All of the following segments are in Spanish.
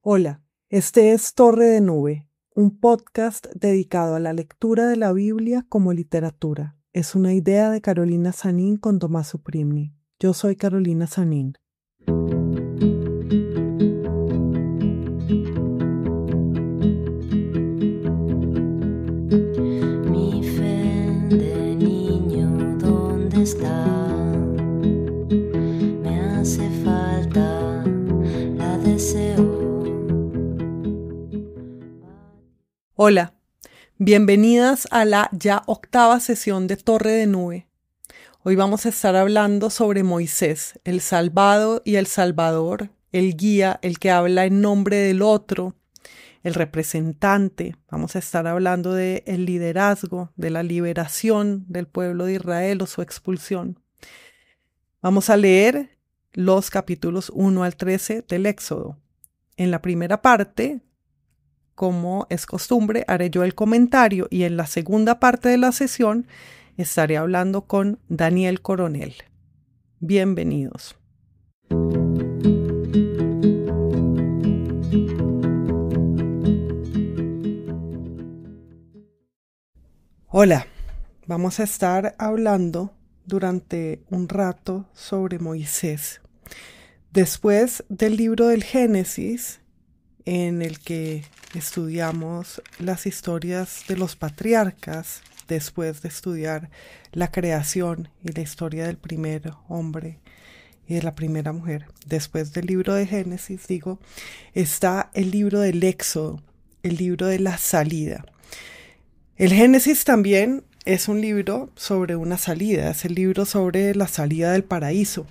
Hola, este es Torre de Nube, un podcast dedicado a la lectura de la Biblia como literatura. Es una idea de Carolina Sanín con Tommaso Primni. Yo soy Carolina Sanín. Mi fe de niño, ¿dónde está? Me hace falta, la deseo. Hola, bienvenidas a la ya octava sesión de Torre de Nube. Hoy vamos a estar hablando sobre Moisés, el salvado y el salvador, el guía, el que habla en nombre del otro, el representante. Vamos a estar hablando del liderazgo, de la liberación del pueblo de Israel o su expulsión. Vamos a leer los capítulos 1 al 13 del Éxodo. En la primera parte, como es costumbre, haré yo el comentario y en la segunda parte de la sesión estaré hablando con Daniel Coronel. Bienvenidos. Hola, vamos a estar hablando durante un rato sobre Moisés. Después del libro del Génesis, en el que estudiamos las historias de los patriarcas, después de estudiar la creación y la historia del primer hombre y de la primera mujer, después del libro de Génesis, está el libro del Éxodo, el libro de la salida. El Génesis también es un libro sobre una salida, es el libro sobre la salida del paraíso.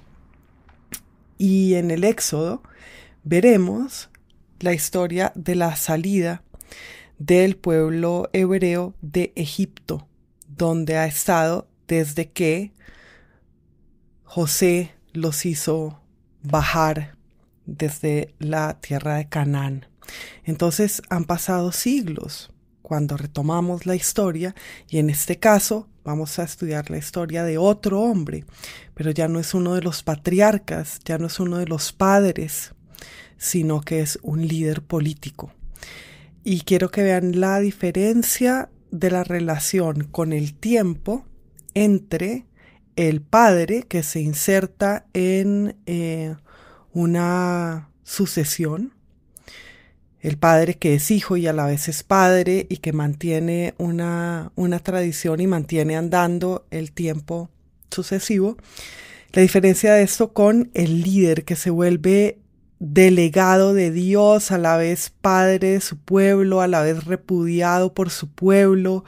Y en el Éxodo veremos la historia de la salida del pueblo hebreo de Egipto, donde ha estado desde que José los hizo bajar desde la tierra de Canaán. Entonces han pasado siglos cuando retomamos la historia y en este caso vamos a estudiar la historia de otro hombre, pero ya no es uno de los patriarcas, ya no es uno de los padres, sino que es un líder político. Y quiero que vean la diferencia de la relación con el tiempo entre el padre que se inserta en una sucesión, el padre que es hijo y a la vez es padre y que mantiene una tradición y mantiene andando el tiempo sucesivo. La diferencia de esto con el líder que se vuelve delegado de Dios, a la vez padre de su pueblo, a la vez repudiado por su pueblo.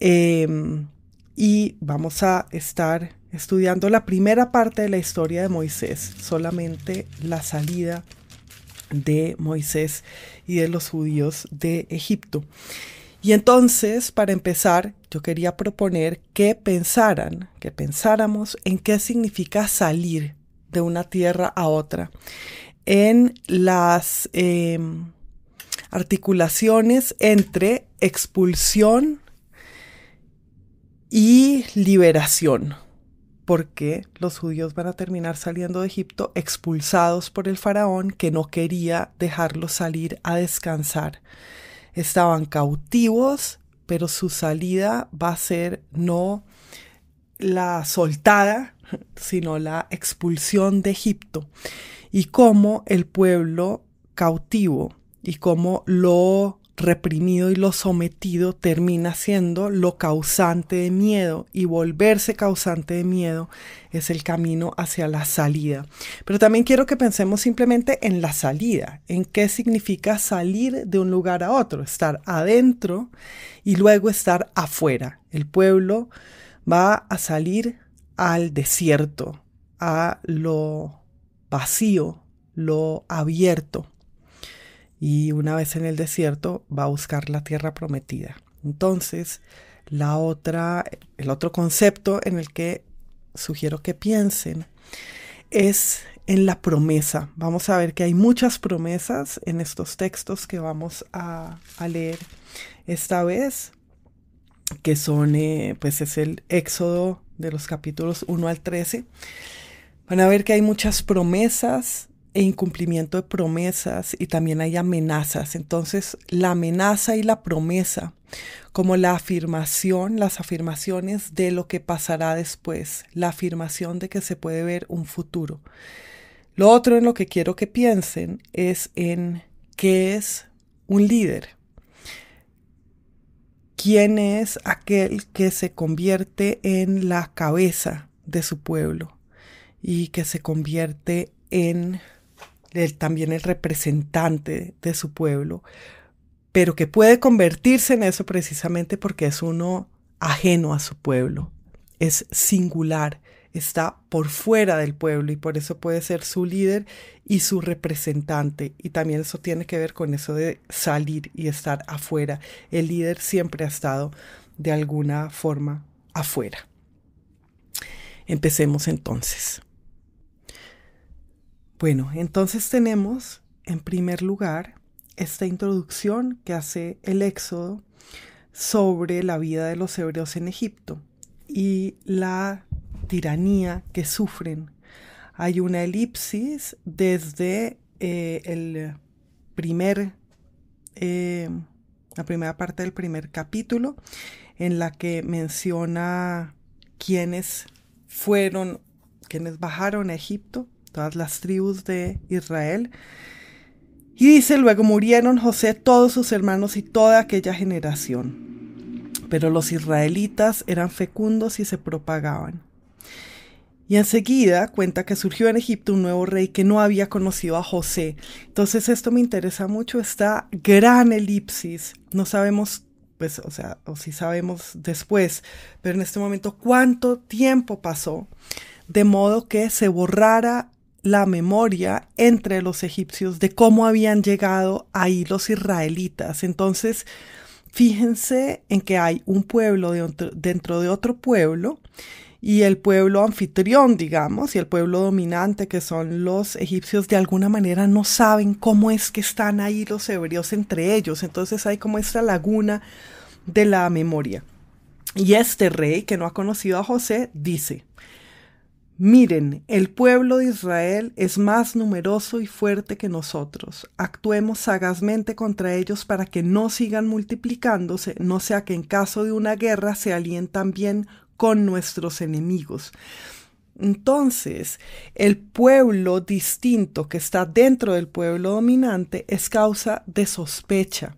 Y vamos a estar estudiando la primera parte de la historia de Moisés, solamente la salida de Moisés y de los judíos de Egipto. Y entonces, para empezar, yo quería proponer que pensáramos en qué significa salir de una tierra a otra, en las articulaciones entre expulsión y liberación, porque los judíos van a terminar saliendo de Egipto expulsados por el faraón que no quería dejarlos salir a descansar. Estaban cautivos, pero su salida va a ser no la soltada, sino la expulsión de Egipto. Y cómo el pueblo cautivo y cómo lo reprimido y lo sometido termina siendo lo causante de miedo, y volverse causante de miedo es el camino hacia la salida. Pero también quiero que pensemos simplemente en la salida, en qué significa salir de un lugar a otro, estar adentro y luego estar afuera. El pueblo va a salir al desierto, a lo vacío, lo abierto. Y una vez en el desierto va a buscar la tierra prometida. Entonces, el otro concepto en el que sugiero que piensen es en la promesa. Vamos a ver que hay muchas promesas en estos textos que vamos a leer esta vez, que son, pues es el Éxodo de los capítulos 1 al 13. Van a ver que hay muchas promesas e incumplimiento de promesas, y también hay amenazas. Entonces, la amenaza y la promesa, como la afirmación, las afirmaciones de lo que pasará después, la afirmación de que se puede ver un futuro. Lo otro en lo que quiero que piensen es en qué es un líder. ¿Quién es aquel que se convierte en la cabeza de su pueblo y que se convierte en también el representante de su pueblo, pero que puede convertirse en eso precisamente porque es uno ajeno a su pueblo, es singular, está por fuera del pueblo y por eso puede ser su líder y su representante? Y también eso tiene que ver con eso de salir y estar afuera. El líder siempre ha estado de alguna forma afuera. Empecemos entonces. Bueno, entonces tenemos en primer lugar esta introducción que hace el Éxodo sobre la vida de los hebreos en Egipto y la tiranía que sufren. Hay una elipsis desde la primera parte del primer capítulo, en la que menciona quiénes bajaron a Egipto, todas las tribus de Israel. Y dice: luego murieron José, todos sus hermanos y toda aquella generación. Pero los israelitas eran fecundos y se propagaban. Y enseguida cuenta que surgió en Egipto un nuevo rey que no había conocido a José. Entonces esto me interesa mucho, esta gran elipsis. No sabemos, pues, o sí sabemos después, pero en este momento cuánto tiempo pasó, de modo que se borrara la memoria entre los egipcios de cómo habían llegado ahí los israelitas. Entonces, fíjense en que hay un pueblo dentro de otro pueblo, y el pueblo anfitrión, digamos, y el pueblo dominante, que son los egipcios, de alguna manera no saben cómo es que están ahí los hebreos entre ellos. Entonces hay como esta laguna de la memoria. Y este rey, que no ha conocido a José, dice: miren, el pueblo de Israel es más numeroso y fuerte que nosotros. Actuemos sagazmente contra ellos para que no sigan multiplicándose, no sea que en caso de una guerra se alíen también con nuestros enemigos. Entonces, el pueblo distinto que está dentro del pueblo dominante es causa de sospecha,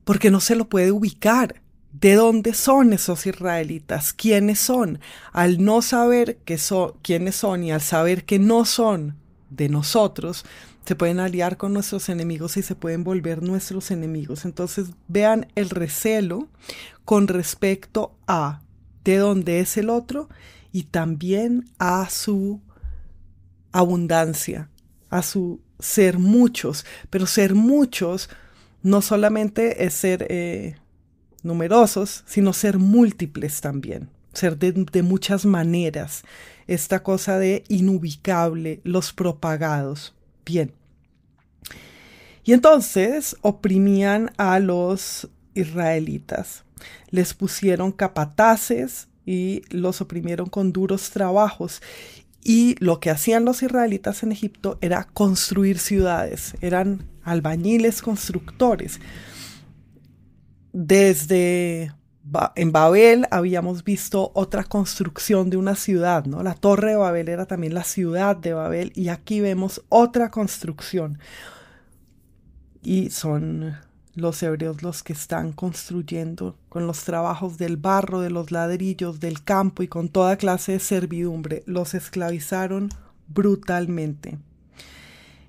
porque no se lo puede ubicar. ¿De dónde son esos israelitas? ¿Quiénes son? Al no saber quiénes son y al saber que no son de nosotros, se pueden aliar con nuestros enemigos y se pueden volver nuestros enemigos. Entonces vean el recelo con respecto a de dónde es el otro y también a su abundancia, a su ser muchos. Pero ser muchos no solamente es ser numerosos, sino ser múltiples también, ser de muchas maneras. Esta cosa de inubicable, los propagados. Bien. Y entonces oprimían a los israelitas. Les pusieron capataces y los oprimieron con duros trabajos. Y lo que hacían los israelitas en Egipto era construir ciudades. Eran albañiles constructores. En Babel habíamos visto otra construcción de una ciudad, ¿no? La Torre de Babel era también la ciudad de Babel, y aquí vemos otra construcción. Y son los hebreos los que están construyendo con los trabajos del barro, de los ladrillos, del campo y con toda clase de servidumbre. Los esclavizaron brutalmente.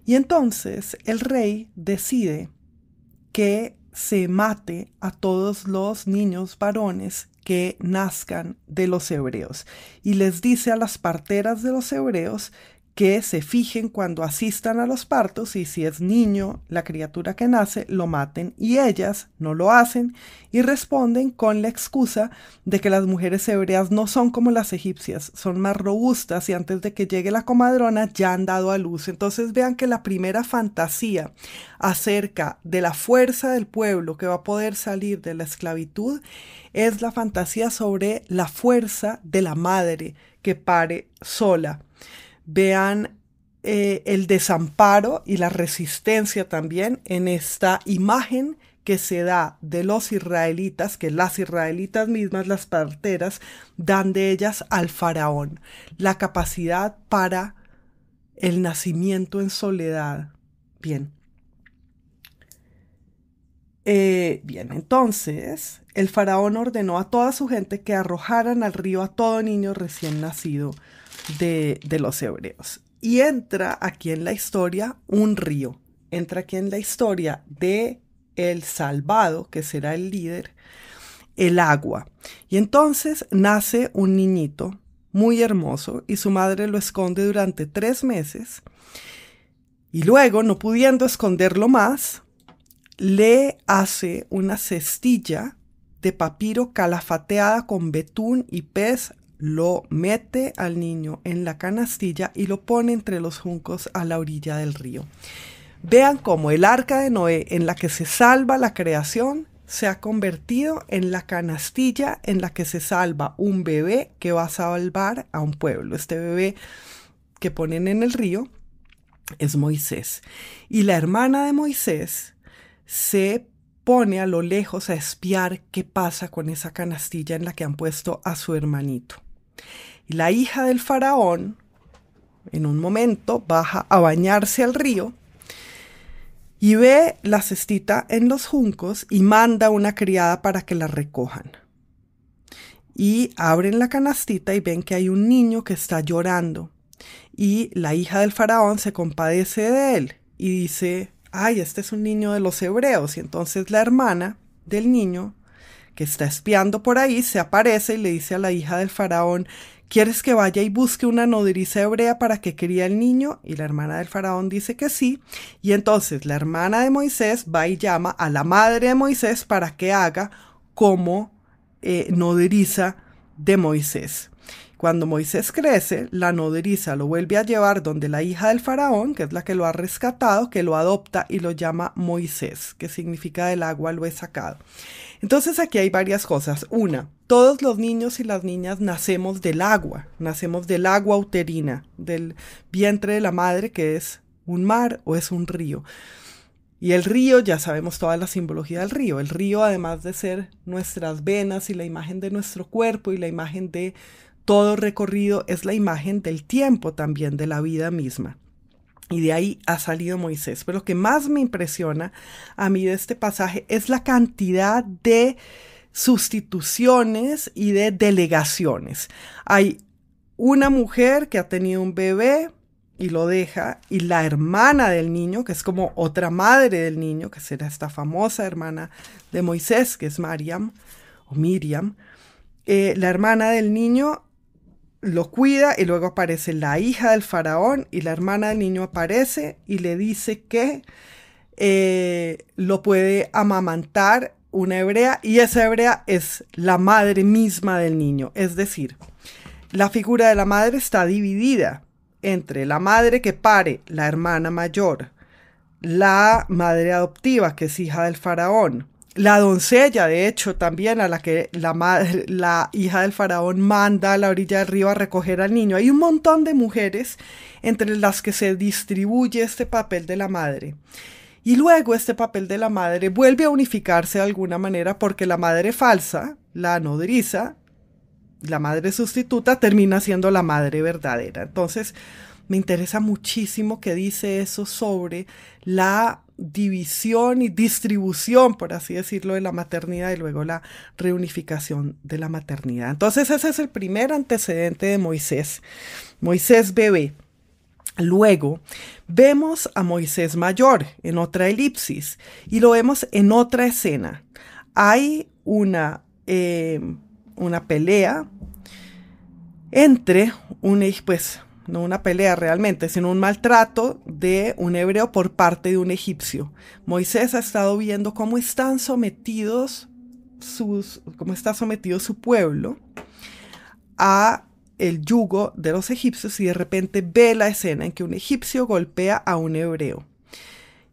Y entonces el rey decide que se mate a todos los niños varones que nazcan de los hebreos. Y les dice a las parteras de los hebreos que se fijen cuando asistan a los partos y si es niño la criatura que nace, lo maten. Y ellas no lo hacen y responden con la excusa de que las mujeres hebreas no son como las egipcias, son más robustas y antes de que llegue la comadrona ya han dado a luz. Entonces vean que la primera fantasía acerca de la fuerza del pueblo que va a poder salir de la esclavitud es la fantasía sobre la fuerza de la madre que pare sola. Vean el desamparo y la resistencia también en esta imagen que se da de los israelitas, que las israelitas mismas, las parteras, dan de ellas al faraón, la capacidad para el nacimiento en soledad. Bien. Bien, entonces el faraón ordenó a toda su gente que arrojaran al río a todo niño recién nacido de los hebreos. Y entra aquí en la historia un río, entra aquí en la historia de el salvado, que será el líder, el agua. Y entonces nace un niñito muy hermoso y su madre lo esconde durante 3 meses. Y luego, no pudiendo esconderlo más, le hace una cestilla de papiro calafateada con betún y pez, lo mete al niño en la canastilla y lo pone entre los juncos a la orilla del río. Vean cómo el arca de Noé, en la que se salva la creación, se ha convertido en la canastilla en la que se salva un bebé que va a salvar a un pueblo. Este bebé que ponen en el río es Moisés. Y la hermana de Moisés se pone a lo lejos a espiar qué pasa con esa canastilla en la que han puesto a su hermanito. Y la hija del faraón, en un momento, baja a bañarse al río y ve la cestita en los juncos y manda una criada para que la recojan. Y abren la canastita y ven que hay un niño que está llorando. Y la hija del faraón se compadece de él y dice: ay, este es un niño de los hebreos. Y entonces la hermana del niño, que está espiando por ahí, se aparece y le dice a la hija del faraón: ¿quieres que vaya y busque una nodriza hebrea para que críe al niño? Y la hermana del faraón dice que sí. Y entonces la hermana de Moisés va y llama a la madre de Moisés para que haga como nodriza de Moisés. Cuando Moisés crece, la nodriza lo vuelve a llevar donde la hija del faraón, que es la que lo ha rescatado, que lo adopta y lo llama Moisés, que significa del agua lo he sacado. Entonces aquí hay varias cosas. Una, todos los niños y las niñas nacemos del agua uterina, del vientre de la madre, que es un mar o es un río. Y el río, ya sabemos toda la simbología del río. El río, además de ser nuestras venas y la imagen de nuestro cuerpo y la imagen de todo recorrido, es la imagen del tiempo también, de la vida misma. Y de ahí ha salido Moisés. Pero lo que más me impresiona a mí de este pasaje es la cantidad de sustituciones y de delegaciones. Hay una mujer que ha tenido un bebé y lo deja, y la hermana del niño, que es como otra madre del niño, que será esta famosa hermana de Moisés, que es Miriam, la hermana del niño lo cuida y luego aparece la hija del faraón y la hermana del niño aparece y le dice que lo puede amamantar una hebrea y esa hebrea es la madre misma del niño. Es decir, la figura de la madre está dividida entre la madre que pare, la hermana mayor, la madre adoptiva que es hija del faraón, la doncella, de hecho, también a la que la hija del faraón manda a la orilla del río a recoger al niño. Hay un montón de mujeres entre las que se distribuye este papel de la madre. Y luego este papel de la madre vuelve a unificarse de alguna manera porque la madre falsa, la nodriza, la madre sustituta, termina siendo la madre verdadera. Entonces, me interesa muchísimo que dice eso sobre la división y distribución, por así decirlo, de la maternidad y luego la reunificación de la maternidad. Entonces ese es el primer antecedente de Moisés, Moisés bebé. Luego vemos a Moisés mayor en otra elipsis y lo vemos en otra escena. Hay una pelea entre no una pelea realmente, sino un maltrato de un hebreo por parte de un egipcio. Moisés ha estado viendo cómo está sometido su pueblo a el yugo de los egipcios y de repente ve la escena en que un egipcio golpea a un hebreo.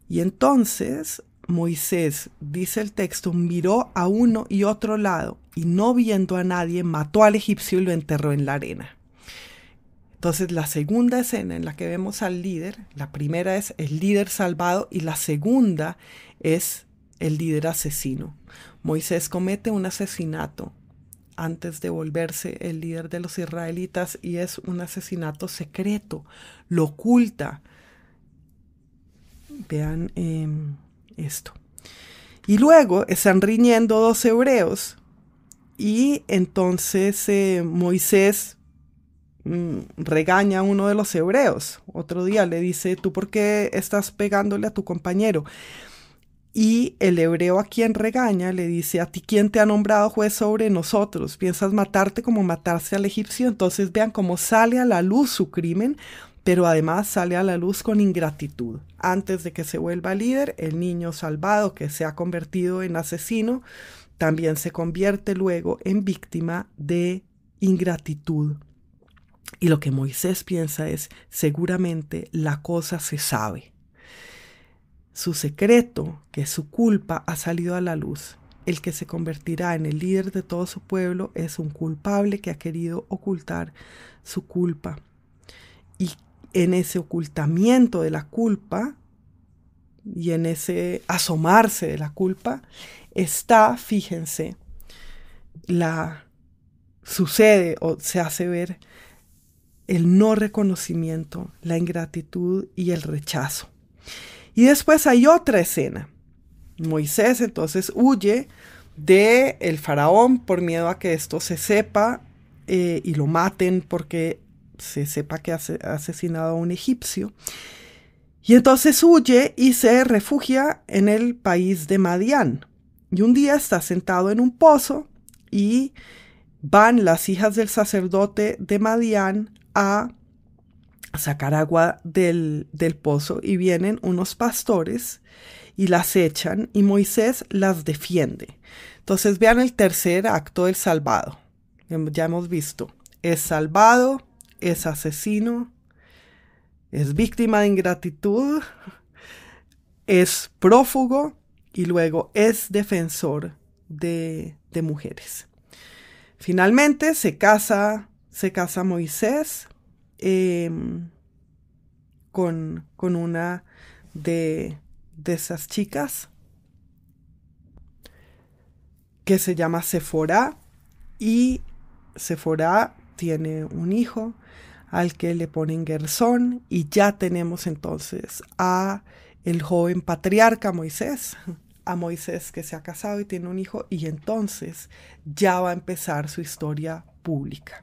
Y entonces Moisés, dice el texto, miró a uno y otro lado y no viendo a nadie mató al egipcio y lo enterró en la arena. Entonces la segunda escena en la que vemos al líder, la primera es el líder salvado y la segunda es el líder asesino. Moisés comete un asesinato antes de volverse el líder de los israelitas y es un asesinato secreto, lo oculta. Vean esto. Y luego están riñendo dos hebreos y entonces Moisés regaña a uno de los hebreos. Otro día le dice, ¿tú por qué estás pegándole a tu compañero? Y el hebreo a quien regaña le dice, ¿a ti quién te ha nombrado juez sobre nosotros? ¿Piensas matarte como matarse al egipcio? Entonces vean cómo sale a la luz su crimen, pero además sale a la luz con ingratitud. Antes de que se vuelva líder, el niño salvado que se ha convertido en asesino, también se convierte luego en víctima de ingratitud. Y lo que Moisés piensa es, seguramente la cosa se sabe. Su secreto, que es su culpa, ha salido a la luz. El que se convertirá en el líder de todo su pueblo es un culpable que ha querido ocultar su culpa. Y en ese ocultamiento de la culpa y en ese asomarse de la culpa está, fíjense, sucede o se hace ver el no reconocimiento, la ingratitud y el rechazo. Y después hay otra escena. Moisés entonces huye del faraón por miedo a que esto se sepa y lo maten porque se sepa que ha asesinado a un egipcio. Y entonces huye y se refugia en el país de Madián. Y un día está sentado en un pozo y van las hijas del sacerdote de Madián a sacar agua del pozo y vienen unos pastores y las echan y Moisés las defiende. Entonces vean el tercer acto del salvado. Ya hemos visto, es salvado, es asesino, es víctima de ingratitud, es prófugo y luego es defensor de mujeres. Finalmente se casa Moisés con una de esas chicas que se llama Sephora y Sephora tiene un hijo al que le ponen Gersón y ya tenemos entonces a el joven patriarca Moisés, a Moisés que se ha casado y tiene un hijo y entonces ya va a empezar su historia pública.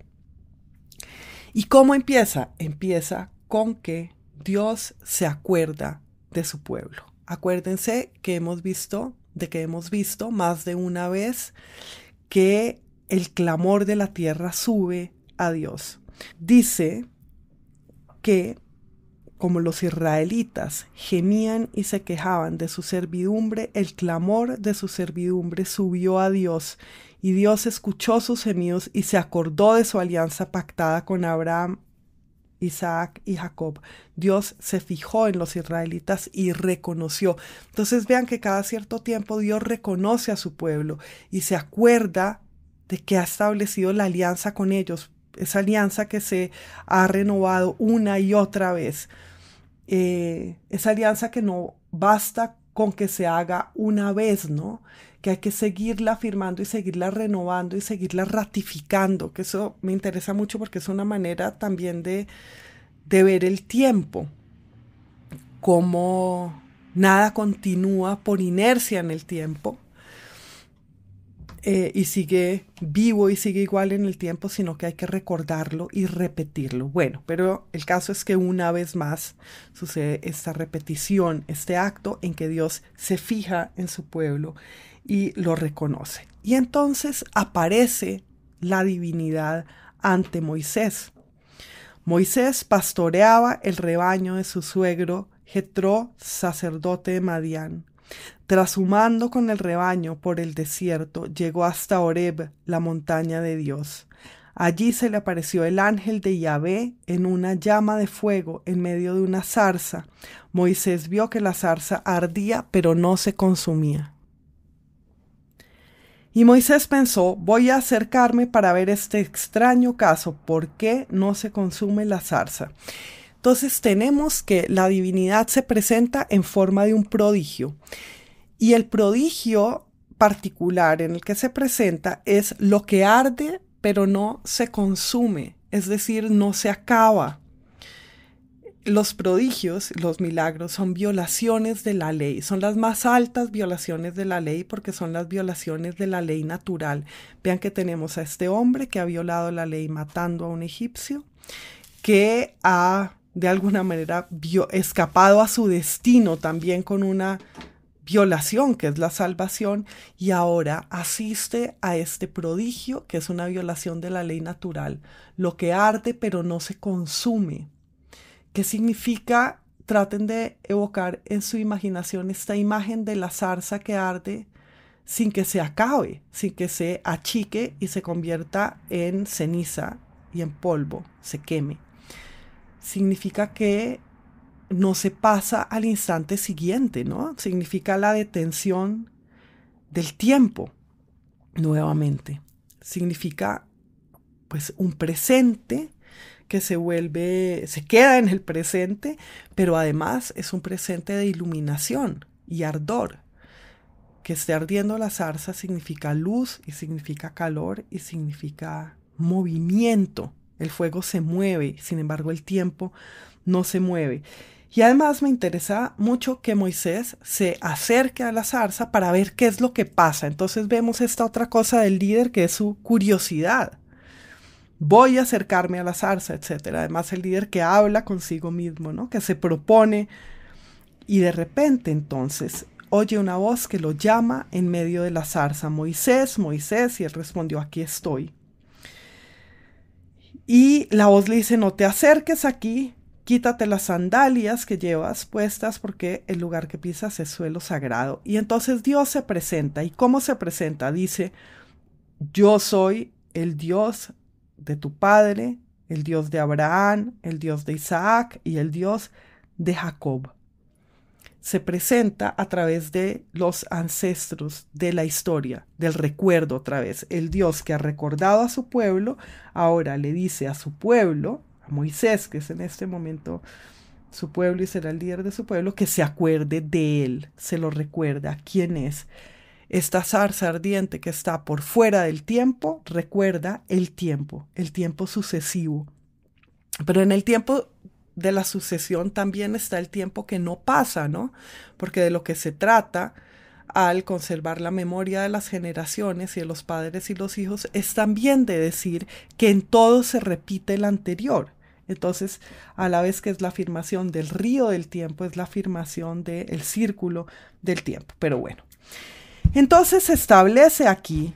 ¿Y cómo empieza? Empieza con que Dios se acuerda de su pueblo. Acuérdense que hemos visto más de una vez que el clamor de la tierra sube a Dios. Dice que como los israelitas gemían y se quejaban de su servidumbre, el clamor de su servidumbre subió a Dios, y Dios escuchó sus gemidos y se acordó de su alianza pactada con Abraham, Isaac y Jacob. Dios se fijó en los israelitas y reconoció. Entonces vean que cada cierto tiempo Dios reconoce a su pueblo y se acuerda de que ha establecido la alianza con ellos, esa alianza que se ha renovado una y otra vez. Esa alianza que no basta con que se haga una vez, ¿no? Que hay que seguirla afirmando y seguirla renovando y seguirla ratificando, que eso me interesa mucho porque es una manera también de ver el tiempo, como nada continúa por inercia en el tiempo, y sigue vivo y sigue igual en el tiempo, sino que hay que recordarlo y repetirlo. Bueno, pero el caso es que una vez más sucede esta repetición, este acto en que Dios se fija en su pueblo y lo reconoce. Y entonces aparece la divinidad ante Moisés. Moisés pastoreaba el rebaño de su suegro Jetro, sacerdote de Madián. Trashumando con el rebaño por el desierto, llegó hasta Horeb, la montaña de Dios. Allí se le apareció el ángel de Yahvé en una llama de fuego en medio de una zarza. Moisés vio que la zarza ardía, pero no se consumía. Y Moisés pensó, voy a acercarme para ver este extraño caso, ¿por qué no se consume la zarza? Entonces tenemos que la divinidad se presenta en forma de un prodigio. Y el prodigio particular en el que se presenta es lo que arde, pero no se consume, es decir, no se acaba. Los prodigios, los milagros, son violaciones de la ley, son las más altas violaciones de la ley porque son las violaciones de la ley natural. Vean que tenemos a este hombre que ha violado la ley matando a un egipcio, que ha de alguna manera escapado a su destino también con una violación que es la salvación, y ahora asiste a este prodigio que es una violación de la ley natural, lo que arde pero no se consume. ¿Qué significa? Traten de evocar en su imaginación esta imagen de la zarza que arde sin que se acabe, sin que se achique y se convierta en ceniza y en polvo, se queme. Significa que no se pasa al instante siguiente, ¿no? Significa la detención del tiempo, nuevamente. Significa, pues, un presente que se queda en el presente, pero además es un presente de iluminación y ardor. Que esté ardiendo la zarza significa luz y significa calor y significa movimiento. El fuego se mueve, sin embargo el tiempo no se mueve. Y además me interesa mucho que Moisés se acerque a la zarza para ver qué es lo que pasa. Entonces vemos esta otra cosa del líder que es su curiosidad. Voy a acercarme a la zarza, etc. Además el líder que habla consigo mismo, ¿no? Que se propone y de repente entonces oye una voz que lo llama en medio de la zarza. Moisés, Moisés, y él respondió, aquí estoy. Y la voz le dice, no te acerques aquí, quítate las sandalias que llevas puestas porque el lugar que pisas es suelo sagrado. Y entonces Dios se presenta. ¿Y cómo se presenta? Dice, yo soy el Dios de tu padre, el Dios de Abraham, el Dios de Isaac y el Dios de Jacob. Se presenta a través de los ancestros de la historia, del recuerdo otra vez. El Dios que ha recordado a su pueblo, ahora le dice a su pueblo, a Moisés, que es en este momento su pueblo y será el líder de su pueblo, que se acuerde de él, se lo recuerda. ¿Quién es? Esta zarza ardiente que está por fuera del tiempo recuerda el tiempo sucesivo. Pero en el tiempo de la sucesión también está el tiempo que no pasa, ¿no? Porque de lo que se trata al conservar la memoria de las generaciones y de los padres y los hijos es también de decir que en todo se repite el anterior. Entonces, a la vez que es la afirmación del río del tiempo, es la afirmación del círculo del tiempo. Pero bueno. Entonces se establece aquí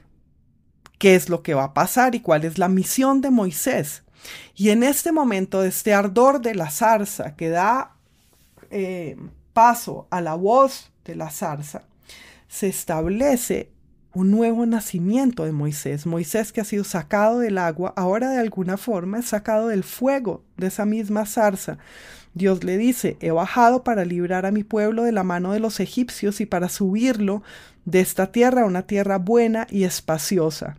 qué es lo que va a pasar y cuál es la misión de Moisés. Y en este momento, de este ardor de la zarza que da paso a la voz de la zarza, se establece un nuevo nacimiento de Moisés. Moisés, que ha sido sacado del agua, ahora de alguna forma es sacado del fuego de esa misma zarza. Dios le dice, he bajado para librar a mi pueblo de la mano de los egipcios y para subirlo de esta tierra a una tierra buena y espaciosa,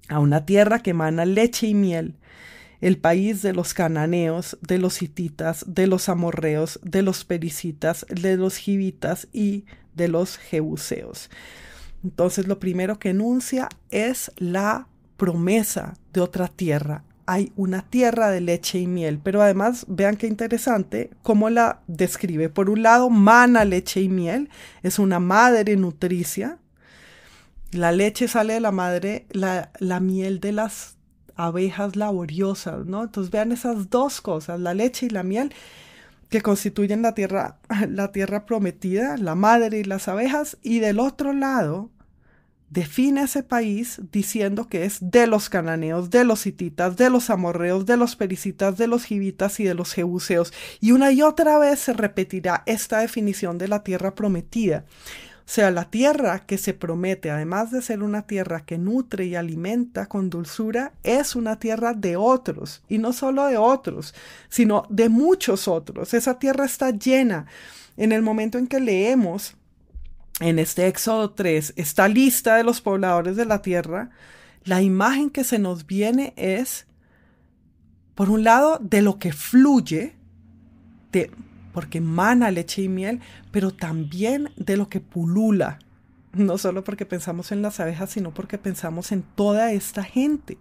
a una tierra que emana leche y miel, el país de los cananeos, de los hititas, de los amorreos, de los pericitas, de los givitas y de los jebuseos. Entonces lo primero que enuncia es la promesa de otra tierra. Hay una tierra de leche y miel, pero además vean qué interesante cómo la describe. Por un lado, mana leche y miel, es una madre nutricia. La leche sale de la madre, la miel de las abejas laboriosas, ¿no? Entonces vean esas dos cosas, la leche y la miel, que constituyen la tierra prometida, la madre y las abejas, y del otro lado define ese país diciendo que es de los cananeos, de los hititas, de los amorreos, de los pericitas, de los givitas y de los jebuseos. Y una y otra vez se repetirá esta definición de la tierra prometida. O sea, la tierra que se promete, además de ser una tierra que nutre y alimenta con dulzura, es una tierra de otros. Y no solo de otros, sino de muchos otros. Esa tierra está llena. En el momento en que leemos en este Éxodo 3, esta lista de los pobladores de la tierra, la imagen que se nos viene es, por un lado, de lo que fluye, porque emana leche y miel, pero también de lo que pulula. No solo porque pensamos en las abejas, sino porque pensamos en toda esta gente.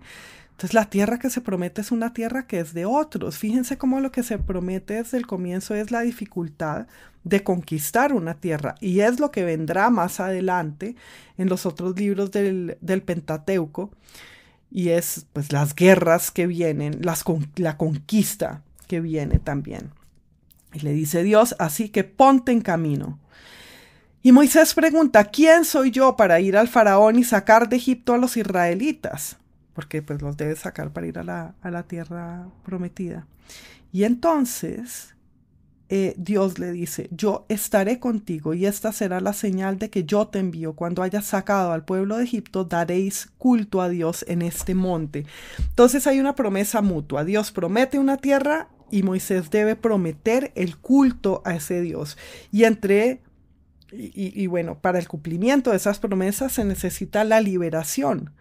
Entonces la tierra que se promete es una tierra que es de otros. Fíjense cómo lo que se promete desde el comienzo es la dificultad de conquistar una tierra. Y es lo que vendrá más adelante en los otros libros del Pentateuco. Y es pues las guerras que vienen, la conquista que viene también. Y le dice Dios, así que ponte en camino. Y Moisés pregunta, ¿quién soy yo para ir al faraón y sacar de Egipto a los israelitas? Porque pues los debe sacar para ir a la tierra prometida. Y entonces Dios le dice, yo estaré contigo y esta será la señal de que yo te envío. Cuando hayas sacado al pueblo de Egipto, daréis culto a Dios en este monte. Entonces hay una promesa mutua. Dios promete una tierra y Moisés debe prometer el culto a ese Dios. Y bueno, para el cumplimiento de esas promesas se necesita la liberación.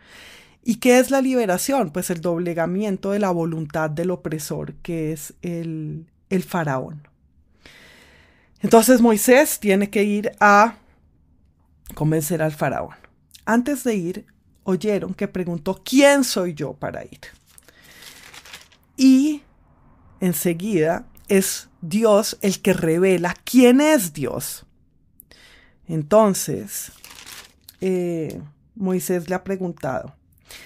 ¿Y qué es la liberación? Pues el doblegamiento de la voluntad del opresor, que es el faraón. Entonces Moisés tiene que ir a convencer al faraón. Antes de ir, oyeron que preguntó, ¿quién soy yo para ir? Y enseguida es Dios el que revela quién es Dios. Entonces, Moisés le ha preguntado,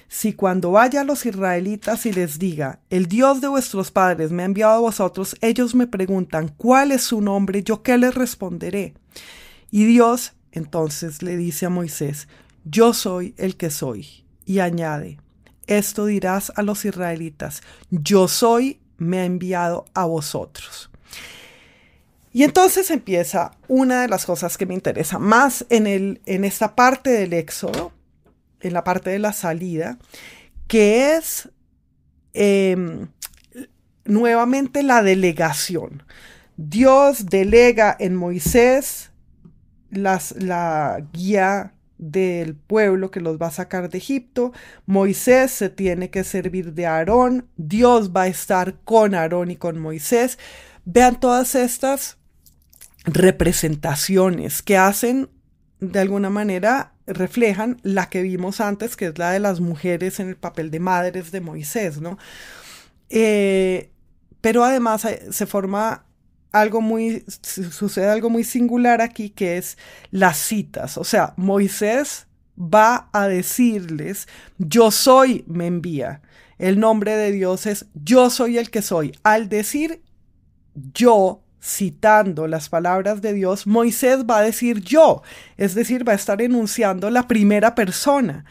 si cuando vaya a los israelitas y les diga, el Dios de vuestros padres me ha enviado a vosotros, ellos me preguntan, ¿cuál es su nombre? ¿Yo qué les responderé? Y Dios entonces le dice a Moisés, yo soy el que soy. Y añade, esto dirás a los israelitas, yo soy, me ha enviado a vosotros. Y entonces empieza una de las cosas que me interesa más en esta parte del Éxodo, en la parte de la salida, que es nuevamente la delegación. Dios delega en Moisés la guía del pueblo que los va a sacar de Egipto. Moisés se tiene que servir de Aarón. Dios va a estar con Aarón y con Moisés. Vean todas estas representaciones que hacen, de alguna manera, reflejan la que vimos antes, que es la de las mujeres en el papel de madres de Moisés, ¿no? Pero además sucede algo muy singular aquí, que es las citas. O sea, Moisés va a decirles, yo soy, me envía. El nombre de Dios es, yo soy el que soy. Al decir yo, citando las palabras de Dios, Moisés va a decir yo, es decir, va a estar enunciando la primera persona.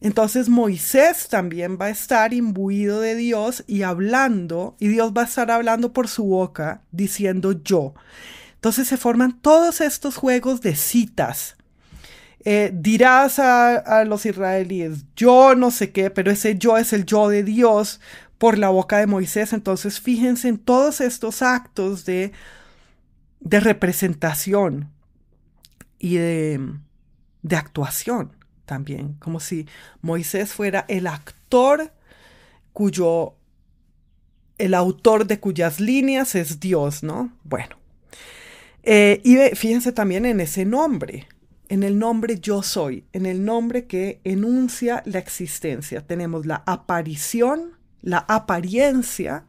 Entonces Moisés también va a estar imbuido de Dios y hablando, y Dios va a estar hablando por su boca, diciendo yo. Entonces se forman todos estos juegos de citas. Dirás a los israelíes, yo no sé qué, pero ese yo es el yo de Dios por la boca de Moisés. Entonces fíjense en todos estos actos de representación y de actuación también, como si Moisés fuera el actor el autor de cuyas líneas es Dios, ¿no? Bueno, y fíjense también en ese nombre, en el nombre yo soy, en el nombre que enuncia la existencia. Tenemos la aparición, la apariencia,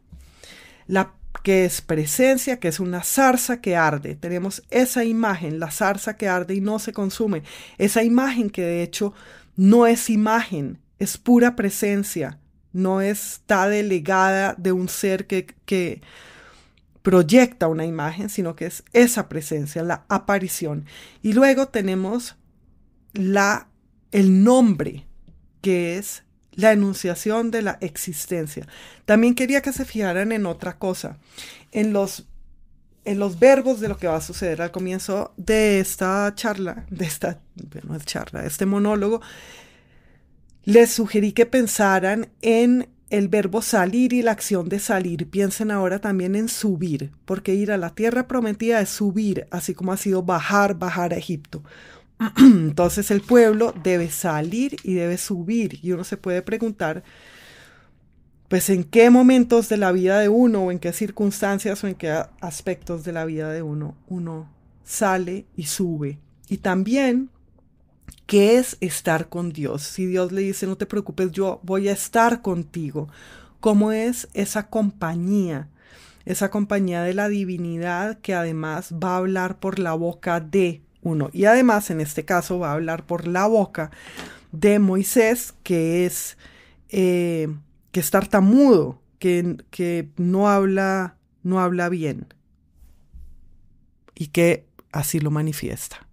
que es presencia, que es una zarza que arde. Tenemos esa imagen, la zarza que arde y no se consume. Esa imagen que de hecho no es imagen, es pura presencia. No está delegada de un ser que proyecta una imagen, sino que es esa presencia, la aparición. Y luego tenemos el nombre, que es la enunciación de la existencia. También quería que se fijaran en otra cosa, en los verbos de lo que va a suceder al comienzo de esta charla, este monólogo. Les sugerí que pensaran en el verbo salir y la acción de salir. Piensen ahora también en subir, porque ir a la tierra prometida es subir, así como ha sido bajar a Egipto. Entonces el pueblo debe salir y debe subir. Y uno se puede preguntar, pues en qué momentos de la vida de uno, o en qué circunstancias, o en qué aspectos de la vida de uno sale y sube. Y también, ¿qué es estar con Dios? Si Dios le dice, no te preocupes, yo voy a estar contigo. ¿Cómo es esa compañía? Esa compañía de la divinidad que además va a hablar por la boca de uno. Y además, en este caso, va a hablar por la boca de Moisés, que es que es tartamudo, que no habla bien, y que así lo manifiesta.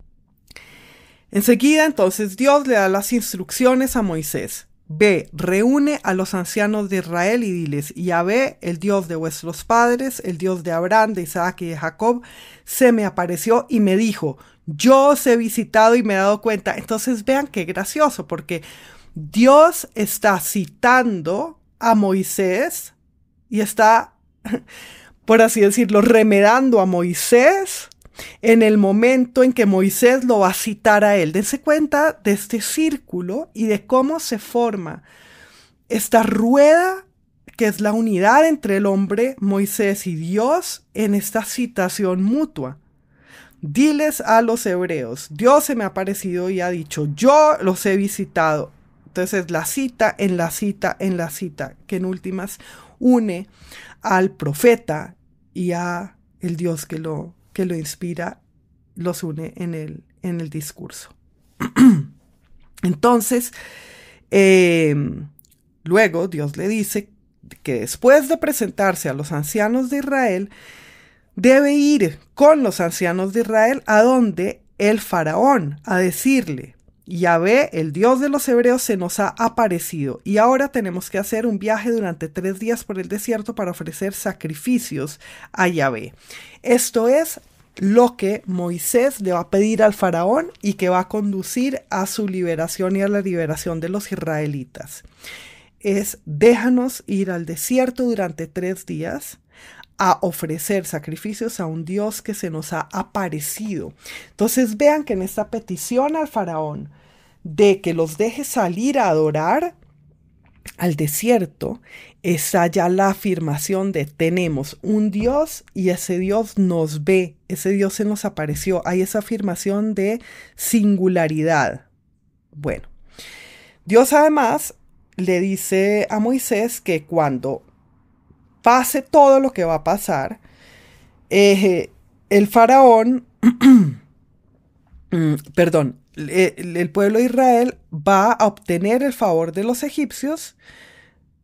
Enseguida, entonces, Dios le da las instrucciones a Moisés. Ve, reúne a los ancianos de Israel y diles, Yahvé, el Dios de vuestros padres, el Dios de Abraham, de Isaac y de Jacob, se me apareció y me dijo, yo os he visitado y me he dado cuenta. Entonces vean qué gracioso, porque Dios está citando a Moisés y está, por así decirlo, remedando a Moisés en el momento en que Moisés lo va a citar a él. Dense cuenta de este círculo y de cómo se forma esta rueda que es la unidad entre el hombre, Moisés y Dios en esta citación mutua. Diles a los hebreos, Dios se me ha aparecido y ha dicho, yo los he visitado. Entonces la cita en la cita en la cita, que en últimas une al profeta y a el Dios que lo inspira, los une en el discurso. Entonces, luego Dios le dice que después de presentarse a los ancianos de Israel, debe ir con los ancianos de Israel a donde el faraón, a decirle, Yahvé, el Dios de los hebreos, se nos ha aparecido y ahora tenemos que hacer un viaje durante 3 días por el desierto para ofrecer sacrificios a Yahvé. Esto es lo que Moisés le va a pedir al faraón y que va a conducir a su liberación y a la liberación de los israelitas. Es, déjanos ir al desierto durante 3 días a ofrecer sacrificios a un Dios que se nos ha aparecido. Entonces vean que en esta petición al faraón de que los deje salir a adorar al desierto, está ya la afirmación de tenemos un Dios y ese Dios nos ve, ese Dios se nos apareció. Hay esa afirmación de singularidad. Bueno, Dios además le dice a Moisés que cuando pase todo lo que va a pasar, el faraón, el pueblo de Israel va a obtener el favor de los egipcios,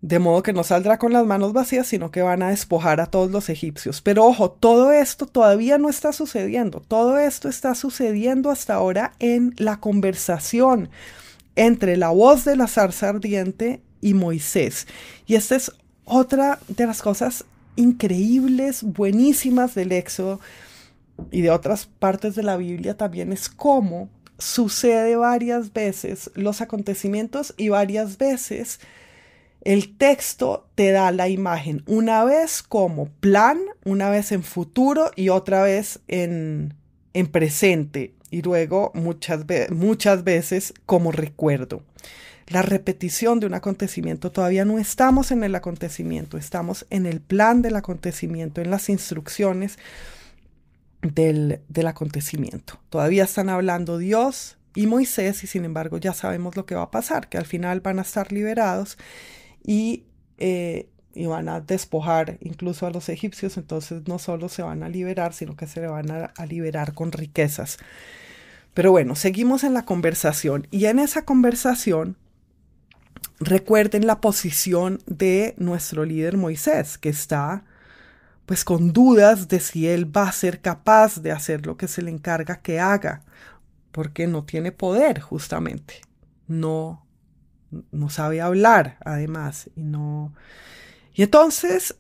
de modo que no saldrá con las manos vacías, sino que van a despojar a todos los egipcios. Pero ojo, todo esto todavía no está sucediendo. Todo esto está sucediendo hasta ahora en la conversación entre la voz de la zarza ardiente y Moisés. Y esta es otra de las cosas increíbles, buenísimas del Éxodo y de otras partes de la Biblia también, es cómo sucede varias veces los acontecimientos y varias veces el texto te da la imagen, una vez como plan, una vez en futuro y otra vez en presente, y luego muchas veces como recuerdo. La repetición de un acontecimiento, todavía no estamos en el acontecimiento, estamos en el plan del acontecimiento, en las instrucciones del acontecimiento. Todavía están hablando Dios y Moisés y sin embargo ya sabemos lo que va a pasar, que al final van a estar liberados y van a despojar incluso a los egipcios. Entonces no solo se van a liberar, sino que se van a liberar con riquezas. Pero bueno, seguimos en la conversación y en esa conversación recuerden la posición de nuestro líder Moisés, que está pues con dudas de si él va a ser capaz de hacer lo que se le encarga que haga, porque no tiene poder justamente, no sabe hablar además, y entonces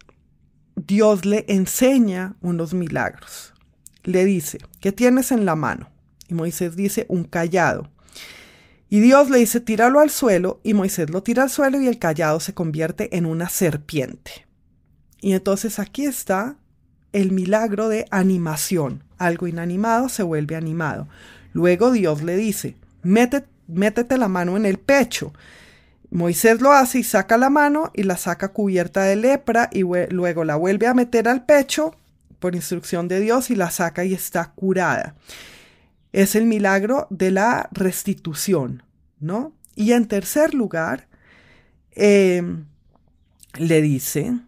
Dios le enseña unos milagros. Le dice, ¿qué tienes en la mano? Y Moisés dice, un cayado. Y Dios le dice, tíralo al suelo, y Moisés lo tira al suelo y el cayado se convierte en una serpiente. Y entonces aquí está el milagro de animación. Algo inanimado se vuelve animado. Luego Dios le dice, métete la mano en el pecho. Moisés lo hace y saca la mano y la saca cubierta de lepra y luego la vuelve a meter al pecho por instrucción de Dios y la saca y está curada. Es el milagro de la restitución, ¿no? Y en tercer lugar, le dice,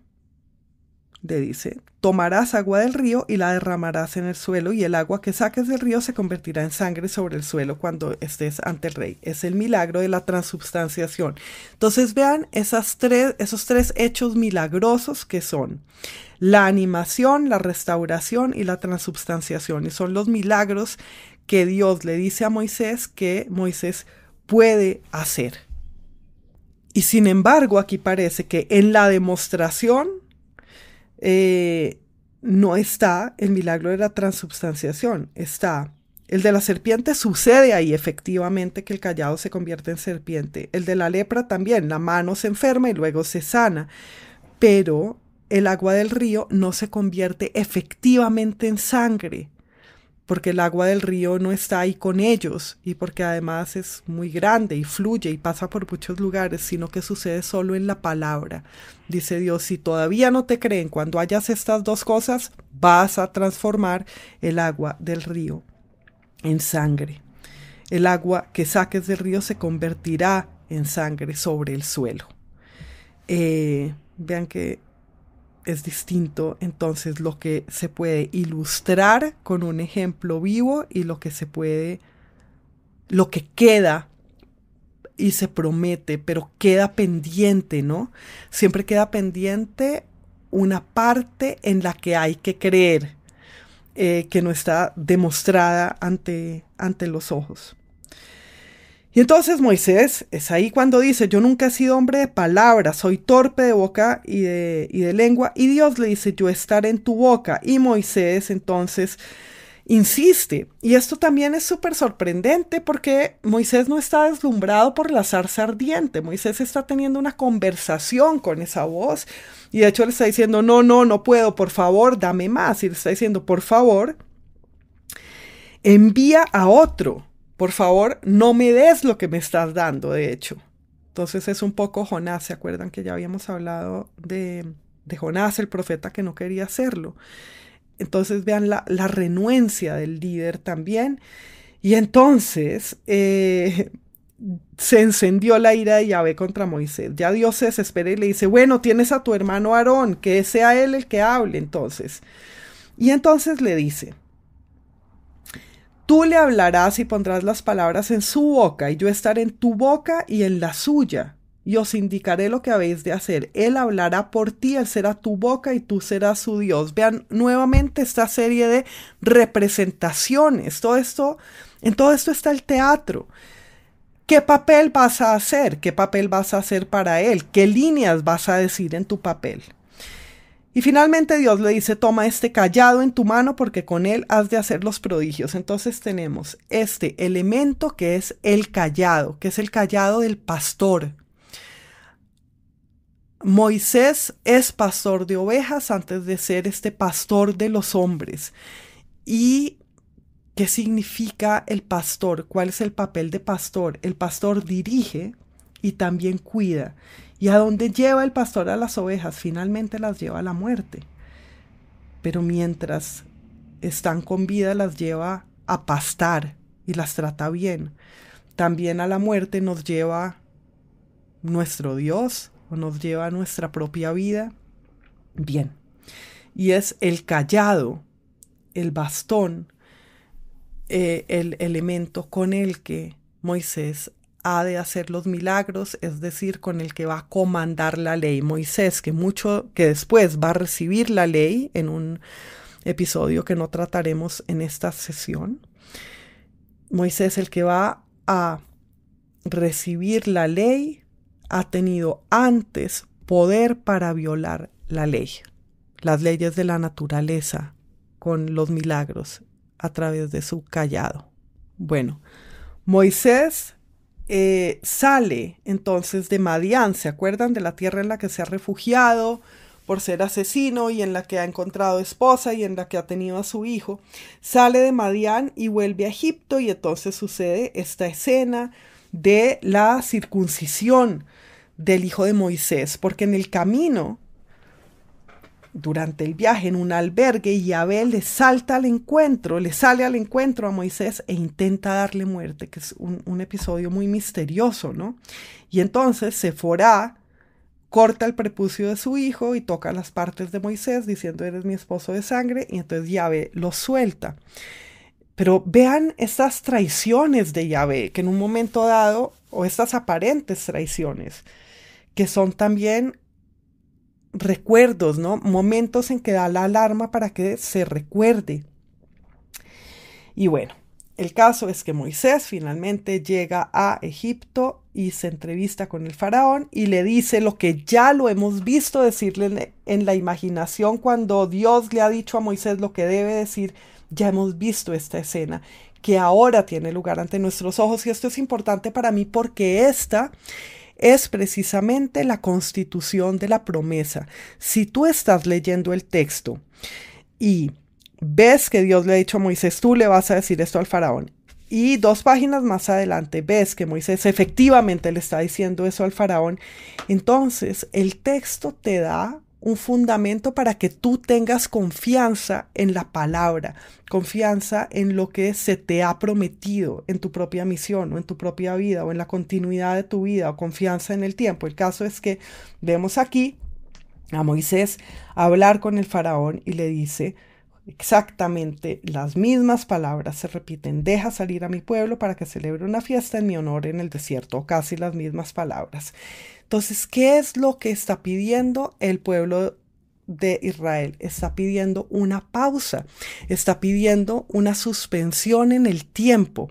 tomarás agua del río y la derramarás en el suelo y el agua que saques del río se convertirá en sangre sobre el suelo cuando estés ante el rey. Es el milagro de la transubstanciación. Entonces vean esos tres hechos milagrosos que son la animación, la restauración y la transubstanciación. Y son los milagros que Dios le dice a Moisés que Moisés puede hacer. Y sin embargo, aquí parece que en la demostración no está el milagro de la transubstanciación. Está el de la serpiente, sucede ahí efectivamente que el cayado se convierte en serpiente. El de la lepra también, la mano se enferma y luego se sana. Pero el agua del río no se convierte efectivamente en sangre, porque el agua del río no está ahí con ellos y porque además es muy grande y fluye y pasa por muchos lugares, sino que sucede solo en la palabra. Dice Dios, si todavía no te creen, cuando hayas estas dos cosas, vas a transformar el agua del río en sangre. El agua que saques del río se convertirá en sangre sobre el suelo. Vean que es distinto entonces lo que se puede ilustrar con un ejemplo vivo y lo que queda y se promete, pero queda pendiente, ¿no? Siempre queda pendiente una parte en la que hay que creer, que no está demostrada ante los ojos. Y entonces Moisés es ahí cuando dice, yo nunca he sido hombre de palabras, soy torpe de boca y de lengua, y Dios le dice, yo estaré en tu boca, y Moisés entonces insiste, y esto también es súper sorprendente porque Moisés no está deslumbrado por la zarza ardiente, Moisés está teniendo una conversación con esa voz, y de hecho le está diciendo, no puedo, por favor, dame más, y le está diciendo, por favor, envía a otro. Por favor, no me des lo que me estás dando, de hecho. Entonces es un poco Jonás, ¿se acuerdan que ya habíamos hablado de Jonás, el profeta que no quería hacerlo? Entonces vean la renuencia del líder también. Y entonces se encendió la ira de Yahvé contra Moisés. Ya Dios se desespera y le dice, bueno, tienes a tu hermano Aarón, que sea él el que hable entonces. Y entonces le dice, tú le hablarás y pondrás las palabras en su boca, y yo estaré en tu boca y en la suya, y os indicaré lo que habéis de hacer. Él hablará por ti, él será tu boca y tú serás su Dios. Vean nuevamente esta serie de representaciones. En todo esto está el teatro. ¿Qué papel vas a hacer? ¿Qué papel vas a hacer para él? ¿Qué líneas vas a decir en tu papel? Y finalmente Dios le dice, toma este cayado en tu mano porque con él has de hacer los prodigios. Entonces tenemos este elemento que es el cayado, que es el cayado del pastor. Moisés es pastor de ovejas antes de ser este pastor de los hombres. ¿Y qué significa el pastor? ¿Cuál es el papel de pastor? El pastor dirige y también cuida. ¿Y a dónde lleva el pastor a las ovejas? Finalmente las lleva a la muerte. Pero mientras están con vida las lleva a pastar y las trata bien. También a la muerte nos lleva nuestro Dios o nos lleva nuestra propia vida. Bien. Y es el cayado, el bastón, el elemento con el que Moisés ha de hacer los milagros, es decir, con el que va a comandar la ley. Moisés, que después va a recibir la ley en un episodio que no trataremos en esta sesión. Moisés, el que va a recibir la ley, ha tenido antes poder para violar la ley, las leyes de la naturaleza, con los milagros a través de su cayado. Bueno, Moisés sale entonces de Madián, ¿se acuerdan de la tierra en la que se ha refugiado? por ser asesino y en la que ha encontrado esposa y en la que ha tenido a su hijo, sale de Madián y vuelve a Egipto y entonces sucede esta escena de la circuncisión del hijo de Moisés, porque en el camino, durante el viaje en un albergue, Yahvé le sale al encuentro a Moisés e intenta darle muerte, que es un episodio muy misterioso, ¿no? Y entonces Sephora corta el prepucio de su hijo y toca las partes de Moisés diciendo eres mi esposo de sangre, y entonces Yahvé lo suelta. Pero vean estas traiciones de Yahvé, que en un momento dado, o estas aparentes traiciones, que son también recuerdos, ¿no? Momentos en que da la alarma para que se recuerde. Y bueno, el caso es que Moisés finalmente llega a Egipto y se entrevista con el faraón y le dice lo que ya lo hemos visto decirle en la imaginación cuando Dios le ha dicho a Moisés lo que debe decir. Ya hemos visto esta escena que ahora tiene lugar ante nuestros ojos, y esto es importante para mí porque esta es precisamente la constitución de la promesa. Si tú estás leyendo el texto y ves que Dios le ha dicho a Moisés, tú le vas a decir esto al faraón, y 2 páginas más adelante ves que Moisés efectivamente le está diciendo eso al faraón, entonces el texto te da un fundamento para que tú tengas confianza en la palabra, confianza en lo que se te ha prometido en tu propia misión o en tu propia vida o en la continuidad de tu vida, o confianza en el tiempo. El caso es que vemos aquí a Moisés hablar con el faraón y le dice exactamente las mismas palabras, se repiten: deja salir a mi pueblo para que celebre una fiesta en mi honor en el desierto, o casi las mismas palabras. Entonces, ¿qué es lo que está pidiendo el pueblo de Israel? Está pidiendo una pausa, está pidiendo una suspensión en el tiempo.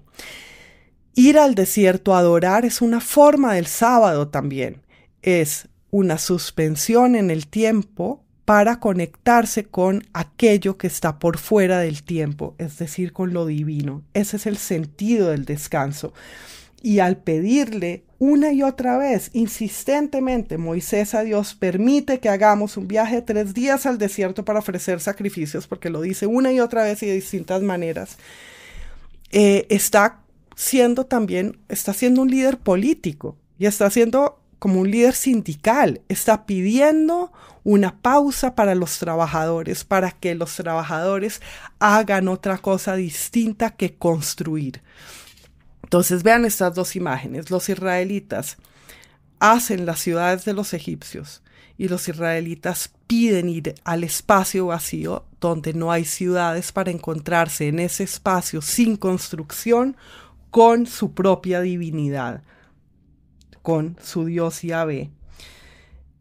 Ir al desierto a adorar es una forma del sábado también, es una suspensión en el tiempo para conectarse con aquello que está por fuera del tiempo, es decir, con lo divino. Ese es el sentido del descanso. Y al pedirle una y otra vez, insistentemente, Moisés a Dios, permite que hagamos un viaje de 3 días al desierto para ofrecer sacrificios, porque lo dice una y otra vez y de distintas maneras, está siendo un líder político y está siendo como un líder sindical, está pidiendo una pausa para los trabajadores, para que los trabajadores hagan otra cosa distinta que construir. Entonces vean estas 2 imágenes. Los israelitas hacen las ciudades de los egipcios y los israelitas piden ir al espacio vacío donde no hay ciudades para encontrarse en ese espacio sin construcción con su propia divinidad, con su Dios Yahvé.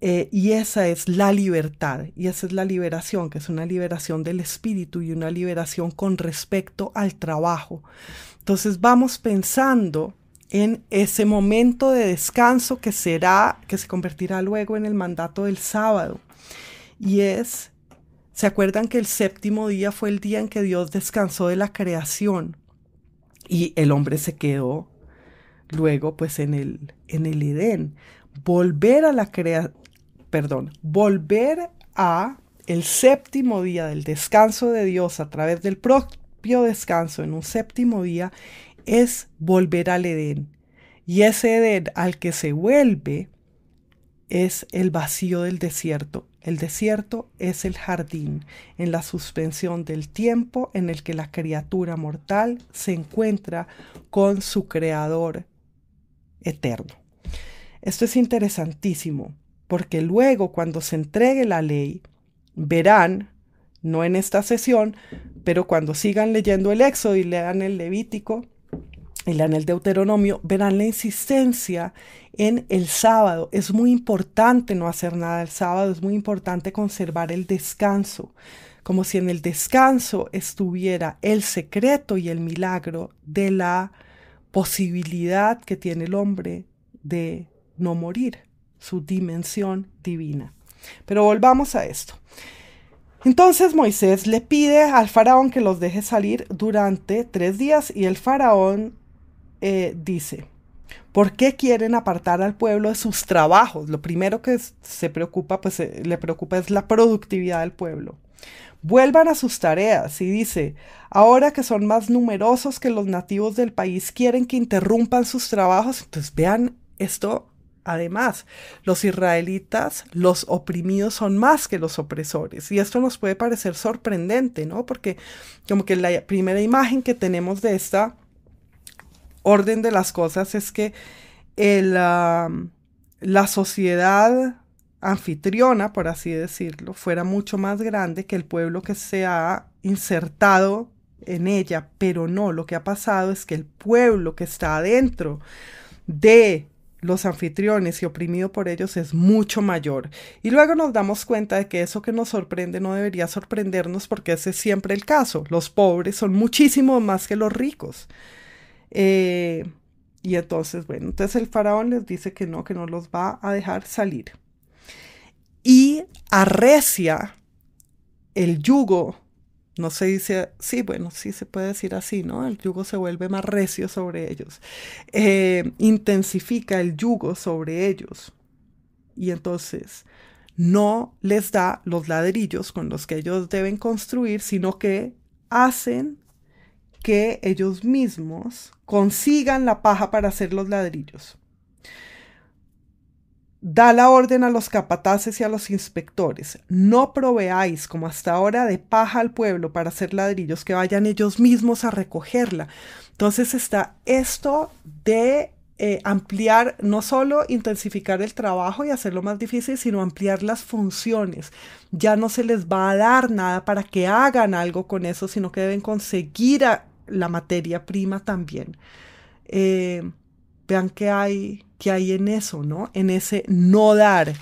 Y esa es la libertad, y esa es la liberación, que es una liberación del espíritu y una liberación con respecto al trabajo. Entonces vamos pensando en ese momento de descanso que se convertirá luego en el mandato del sábado. Y ¿se acuerdan que el 7º día fue el día en que Dios descansó de la creación? Y el hombre se quedó luego pues en el Edén. Volver a el 7º día del descanso de Dios a través del propio descanso en un 7º día es volver al Edén. Y ese Edén al que se vuelve es el vacío del desierto. El desierto es el jardín, en la suspensión del tiempo en el que la criatura mortal se encuentra con su creador eterno. Esto es interesantísimo, porque luego cuando se entregue la ley, verán, no en esta sesión, pero cuando sigan leyendo el Éxodo y lean el Levítico y lean el Deuteronomio, verán la insistencia en el sábado. Es muy importante no hacer nada el sábado, es muy importante conservar el descanso, como si en el descanso estuviera el secreto y el milagro de la posibilidad que tiene el hombre de no morir, su dimensión divina. Pero volvamos a esto. Entonces Moisés le pide al faraón que los deje salir durante 3 días y el faraón dice: ¿Por qué quieren apartar al pueblo de sus trabajos? Lo primero que se preocupa, pues le preocupa es la productividad del pueblo. Vuelvan a sus tareas y dice, ahora que son más numerosos que los nativos del país, quieren que interrumpan sus trabajos. Entonces vean esto. Además, los israelitas, los oprimidos son más que los opresores. Y esto nos puede parecer sorprendente, ¿no? Porque como que la primera imagen que tenemos de esta orden de las cosas es que la sociedad anfitriona, por así decirlo, fuera mucho más grande que el pueblo que se ha insertado en ella, pero no, lo que ha pasado es que el pueblo que está adentro de los anfitriones y oprimido por ellos es mucho mayor. Y luego nos damos cuenta de que eso que nos sorprende no debería sorprendernos porque ese es siempre el caso. Los pobres son muchísimo más que los ricos. Y entonces, bueno, entonces el faraón les dice que no los va a dejar salir. Y arrecia el yugo, no se dice, sí, bueno, sí se puede decir así, ¿no? El yugo se vuelve más recio sobre ellos. Intensifica el yugo sobre ellos. Y entonces no les da los ladrillos con los que ellos deben construir, sino que hacen que ellos mismos consigan la paja para hacer los ladrillos. Da la orden a los capataces y a los inspectores, no proveáis como hasta ahora de paja al pueblo para hacer ladrillos, que vayan ellos mismos a recogerla. Entonces está esto de ampliar, no solo intensificar el trabajo y hacerlo más difícil, sino ampliar las funciones. Ya no se les va a dar nada para que hagan algo con eso, sino que deben conseguir la materia prima también. Vean qué hay en eso, ¿no? En ese no dar.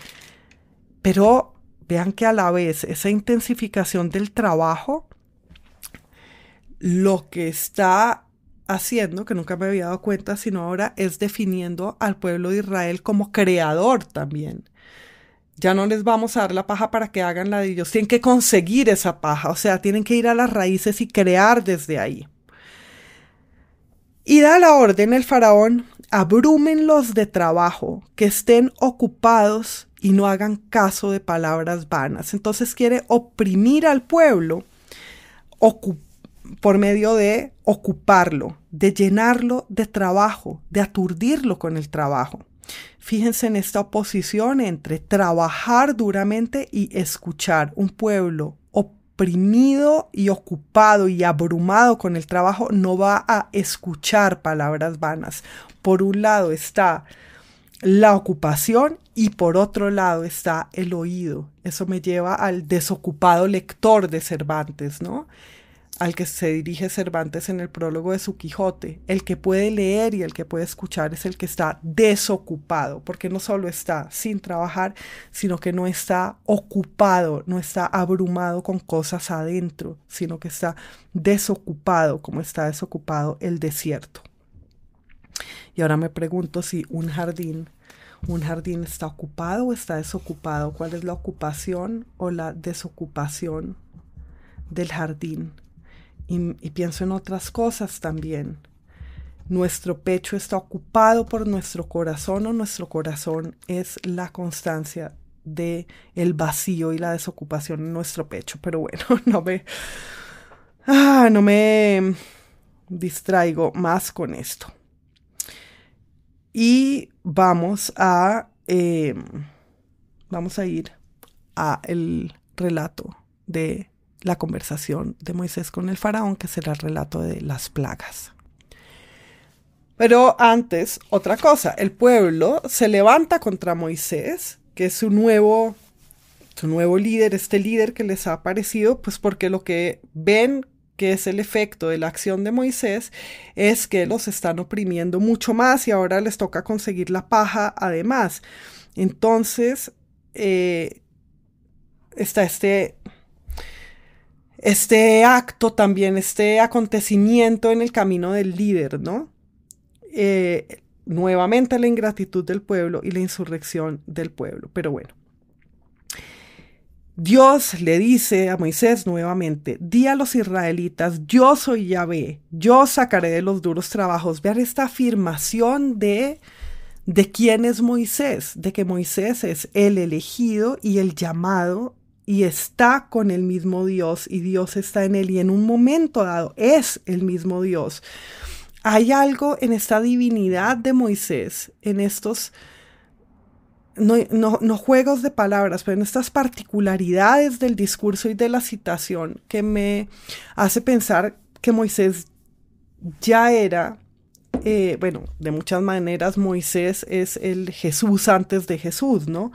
Pero vean que a la vez esa intensificación del trabajo, lo que está haciendo, que nunca me había dado cuenta, sino ahora es definiendo al pueblo de Israel como creador también. Ya no les vamos a dar la paja para que hagan ladrillos, tienen que conseguir esa paja, o sea, tienen que ir a las raíces y crear desde ahí. Y da la orden el faraón, abrúmenlos de trabajo, que estén ocupados y no hagan caso de palabras vanas. Entonces quiere oprimir al pueblo por medio de ocuparlo, de llenarlo de trabajo, de aturdirlo con el trabajo. Fíjense en esta oposición entre trabajar duramente y escuchar. Un pueblo oprimido y ocupado y abrumado con el trabajo no va a escuchar palabras vanas. Por un lado está la ocupación y por otro lado está el oído. Eso me lleva al desocupado lector de Cervantes, ¿no? Al que se dirige Cervantes en el prólogo de su Quijote. El que puede leer y el que puede escuchar es el que está desocupado, porque no solo está sin trabajar, sino que no está ocupado, no está abrumado con cosas adentro, sino que está desocupado, como está desocupado el desierto. Y ahora me pregunto si un jardín está ocupado o está desocupado. ¿Cuál es la ocupación o la desocupación del jardín? Y pienso en otras cosas también. Nuestro pecho está ocupado por nuestro corazón o nuestro corazón es la constancia de el vacío y la desocupación en nuestro pecho. Pero bueno, no me distraigo más con esto. Y vamos a ir a el relato de la conversación de Moisés con el faraón, que será el relato de las plagas. Pero antes, otra cosa, el pueblo se levanta contra Moisés, que es su nuevo líder, este líder que les ha aparecido, pues porque lo que ven que es el efecto de la acción de Moisés es que los están oprimiendo mucho más y ahora les toca conseguir la paja además. Entonces, está este acto también, este acontecimiento en el camino del líder, ¿no? Nuevamente la ingratitud del pueblo y la insurrección del pueblo. Pero bueno, Dios le dice a Moisés nuevamente, di a los israelitas, yo soy Yahvé, yo sacaré de los duros trabajos. Vean esta afirmación de quién es Moisés, de que Moisés es el elegido y el llamado y está con el mismo Dios y Dios está en él y en un momento dado es el mismo Dios. Hay algo en esta divinidad de Moisés, en estos no juegos de palabras, pero en estas particularidades del discurso y de la citación que me hace pensar que Moisés ya era, bueno, de muchas maneras Moisés es el Jesús antes de Jesús, ¿no?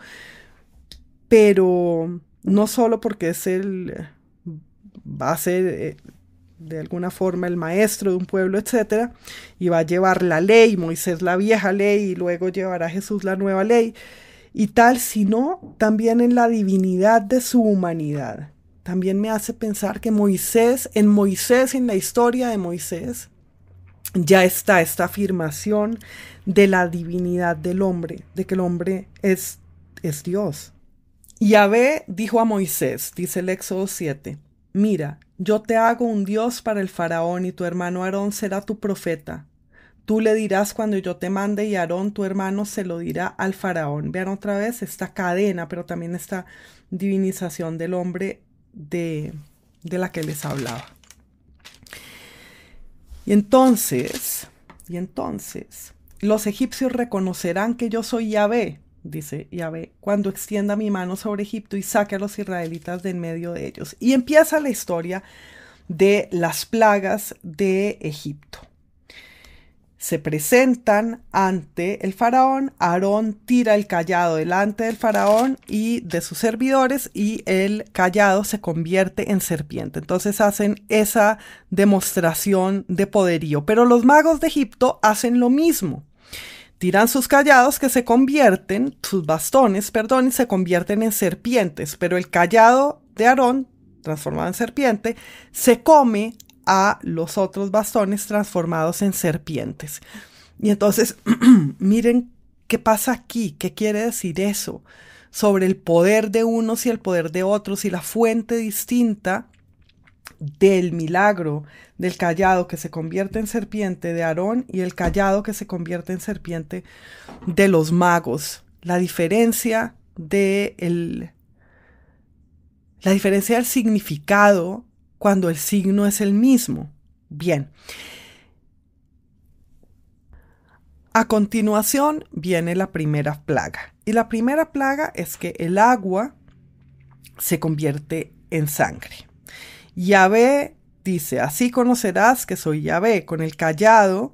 Pero no solo porque va a ser de alguna forma el maestro de un pueblo, etcétera, y va a llevar la ley, Moisés la vieja ley, y luego llevará a Jesús la nueva ley, y tal, sino también en la divinidad de su humanidad. También me hace pensar que en la historia de Moisés, ya está esta afirmación de la divinidad del hombre, de que el hombre es Dios. Yahvé dijo a Moisés, dice el Éxodo 7, mira, yo te hago un Dios para el faraón y tu hermano Aarón será tu profeta. Tú le dirás cuando yo te mande y Aarón, tu hermano, se lo dirá al faraón. Vean otra vez esta cadena, pero también esta divinización del hombre de la que les hablaba. Y entonces, los egipcios reconocerán que yo soy Yahvé, dice Yahvé, cuando extienda mi mano sobre Egipto y saque a los israelitas de en medio de ellos. Y empieza la historia de las plagas de Egipto. Se presentan ante el faraón, Aarón tira el cayado delante del faraón y de sus servidores y el cayado se convierte en serpiente. Entonces hacen esa demostración de poderío. Pero los magos de Egipto hacen lo mismo. Tiran sus callados sus bastones, y se convierten en serpientes. Pero el cayado de Aarón, transformado en serpiente, se come a los otros bastones transformados en serpientes. Y entonces, miren qué pasa aquí, qué quiere decir eso, sobre el poder de unos y el poder de otros y la fuente distinta del milagro del cayado que se convierte en serpiente de Aarón y el cayado que se convierte en serpiente de los magos. La diferencia del significado cuando el signo es el mismo. Bien. A continuación viene la primera plaga. Y la primera plaga es que el agua se convierte en sangre. Yahvé dice, así conocerás que soy Yahvé, con el cayado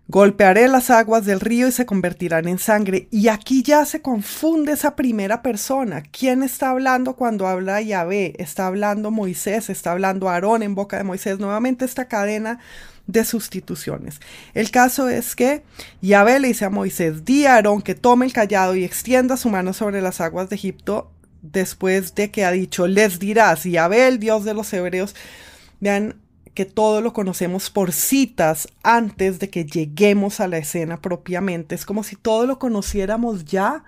golpearé las aguas del río y se convertirán en sangre. Y aquí ya se confunde esa primera persona. ¿Quién está hablando cuando habla Yahvé? ¿Está hablando Moisés? ¿Está hablando Aarón en boca de Moisés? Nuevamente esta cadena de sustituciones. El caso es que Yahvé le dice a Moisés, di a Aarón que tome el cayado y extienda su mano sobre las aguas de Egipto, después de que ha dicho, les dirás, Yahvé, el Dios de los hebreos. Vean que todo lo conocemos por citas antes de que lleguemos a la escena propiamente. Es como si todo lo conociéramos ya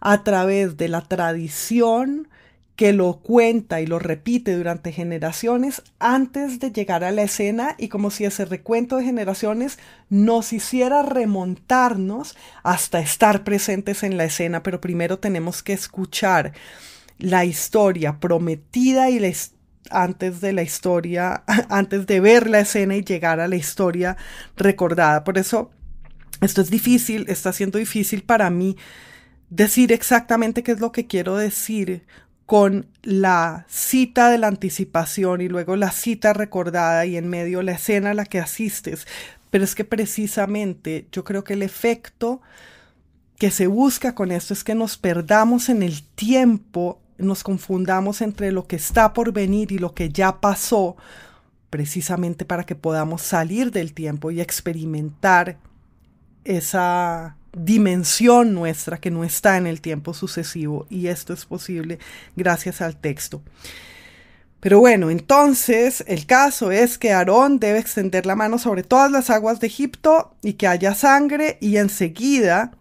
a través de la tradición que lo cuenta y lo repite durante generaciones antes de llegar a la escena, y como si ese recuento de generaciones nos hiciera remontarnos hasta estar presentes en la escena. Pero primero tenemos que escuchar la historia prometida y antes de ver la escena y llegar a la historia recordada. Por eso esto es difícil, está siendo difícil para mí decir exactamente qué es lo que quiero decir con la cita de la anticipación y luego la cita recordada y en medio la escena a la que asistes. Pero es que precisamente yo creo que el efecto que se busca con esto es que nos perdamos en el tiempo, nos confundamos entre lo que está por venir y lo que ya pasó, precisamente para que podamos salir del tiempo y experimentar esa dimensión nuestra que no está en el tiempo sucesivo, y esto es posible gracias al texto. Pero bueno, entonces el caso es que Aarón debe extender la mano sobre todas las aguas de Egipto y que haya sangre, y enseguida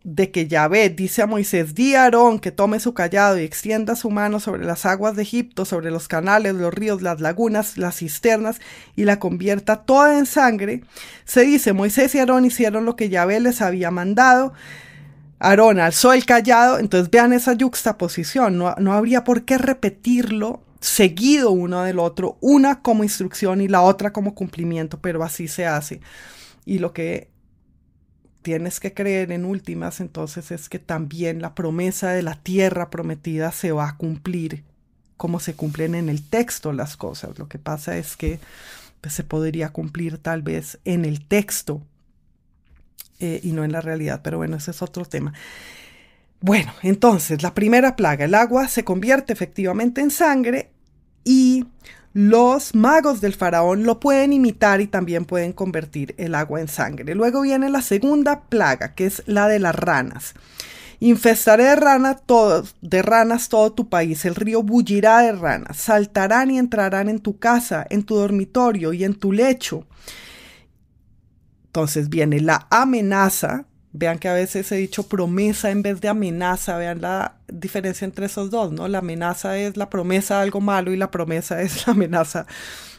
de que Yahvé dice a Moisés: di a Aarón que tome su cayado y extienda su mano sobre las aguas de Egipto, sobre los canales, los ríos, las lagunas, las cisternas, y la convierta toda en sangre, se dice: Moisés y Aarón hicieron lo que Yahvé les había mandado. Aarón alzó el cayado. Entonces vean esa yuxtaposición, no habría por qué repetirlo seguido uno del otro, una como instrucción y la otra como cumplimiento, pero así se hace. Y lo que tienes que creer en últimas entonces es que también la promesa de la tierra prometida se va a cumplir como se cumplen en el texto las cosas. Lo que pasa es que pues, se podría cumplir tal vez en el texto y no en la realidad, pero bueno, ese es otro tema. Bueno, entonces la primera plaga, el agua se convierte efectivamente en sangre y los magos del faraón lo pueden imitar y también pueden convertir el agua en sangre. Luego viene la segunda plaga, que es la de las ranas. Infestaré de ranas todo tu país, el río bullirá de ranas, saltarán y entrarán en tu casa, en tu dormitorio y en tu lecho. Entonces viene la amenaza. Vean que a veces he dicho promesa en vez de amenaza. Vean la diferencia entre esos dos, ¿no? La amenaza es la promesa de algo malo y la promesa es la amenaza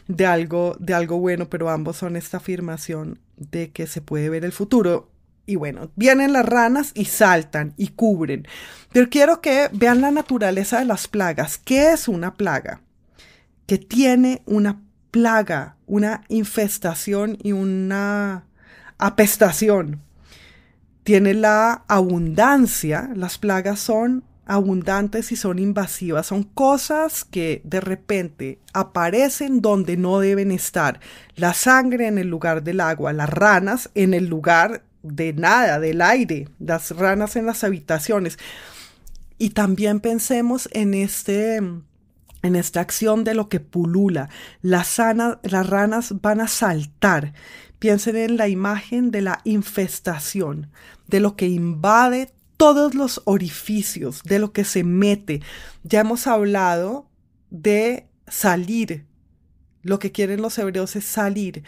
de algo bueno, pero ambos son esta afirmación de que se puede ver el futuro. Y bueno, vienen las ranas y saltan y cubren. Pero quiero que vean la naturaleza de las plagas. ¿Qué es una plaga? Que tiene una plaga, una infestación y una apestación. Tiene la abundancia. Las plagas son abundantes y son invasivas. Son cosas que de repente aparecen donde no deben estar. La sangre en el lugar del agua, las ranas en el lugar de nada, del aire, las ranas en las habitaciones. Y también pensemos en esta acción de lo que pulula. Las ranas van a saltar. Piensen en la imagen de la infestación, de lo que invade todos los orificios, de lo que se mete. Ya hemos hablado de salir. Lo que quieren los hebreos es salir.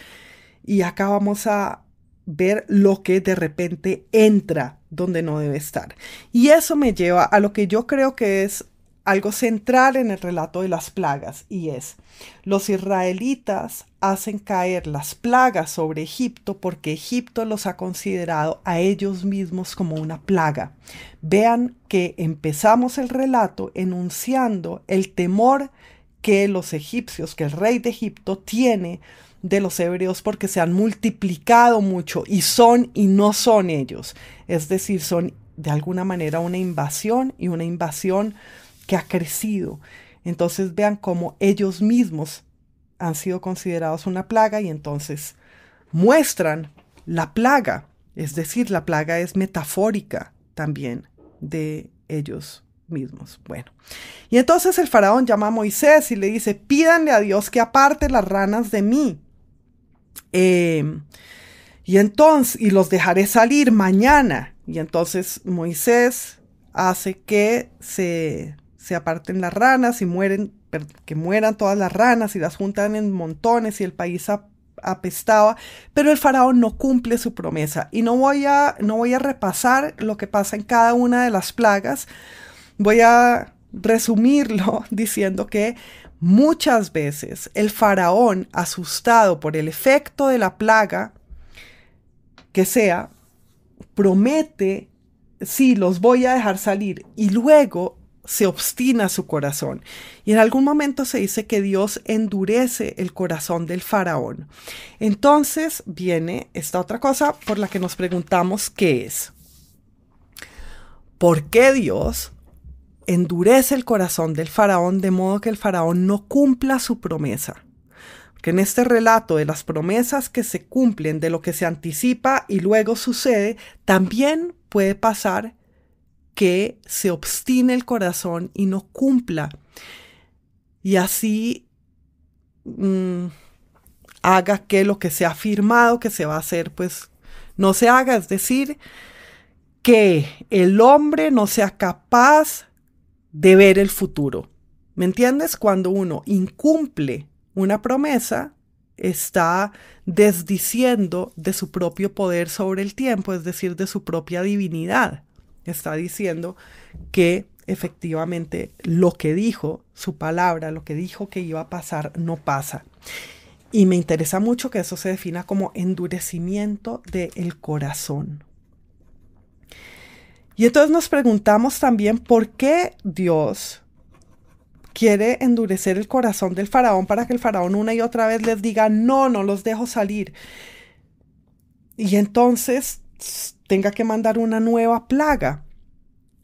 Y acá vamos a ver lo que de repente entra donde no debe estar. Y eso me lleva a lo que yo creo que es algo central en el relato de las plagas, y es: los israelitas hacen caer las plagas sobre Egipto porque Egipto los ha considerado a ellos mismos como una plaga. Vean que empezamos el relato enunciando el temor que los egipcios, que el rey de Egipto tiene de los hebreos porque se han multiplicado mucho y son y no son ellos. Es decir, son de alguna manera una invasión y una invasión que ha crecido. Entonces vean cómo ellos mismos han sido considerados una plaga y entonces muestran la plaga. Es decir, la plaga es metafórica también de ellos mismos. Bueno, y entonces el faraón llama a Moisés y le dice: pídanle a Dios que aparte las ranas de mí. Y los dejaré salir mañana. Y entonces Moisés hace que se aparten las ranas y que mueran todas las ranas y las juntan en montones y el país apestaba, pero el faraón no cumple su promesa. Y no voy a repasar lo que pasa en cada una de las plagas. Voy a resumirlo diciendo que muchas veces el faraón, asustado por el efecto de la plaga que sea, promete: sí, los voy a dejar salir, y luego se obstina su corazón. Y en algún momento se dice que Dios endurece el corazón del faraón. Entonces viene esta otra cosa por la que nos preguntamos: ¿qué es? ¿Por qué Dios endurece el corazón del faraón de modo que el faraón no cumpla su promesa? Porque en este relato de las promesas que se cumplen, de lo que se anticipa y luego sucede, también puede pasar que se obstine el corazón y no cumpla. Y así haga que lo que se ha afirmado que se va a hacer, pues no se haga. Es decir, que el hombre no sea capaz de ver el futuro. ¿Me entiendes? Cuando uno incumple una promesa, está desdiciendo de su propio poder sobre el tiempo, es decir, de su propia divinidad. está diciendo que efectivamente lo que dijo, su palabra, lo que dijo que iba a pasar, no pasa. Y me interesa mucho que eso se defina como endurecimiento del corazón. Y entonces nos preguntamos también por qué Dios quiere endurecer el corazón del faraón para que el faraón una y otra vez les diga, no, no los dejo salir. Y entonces tenga que mandar una nueva plaga.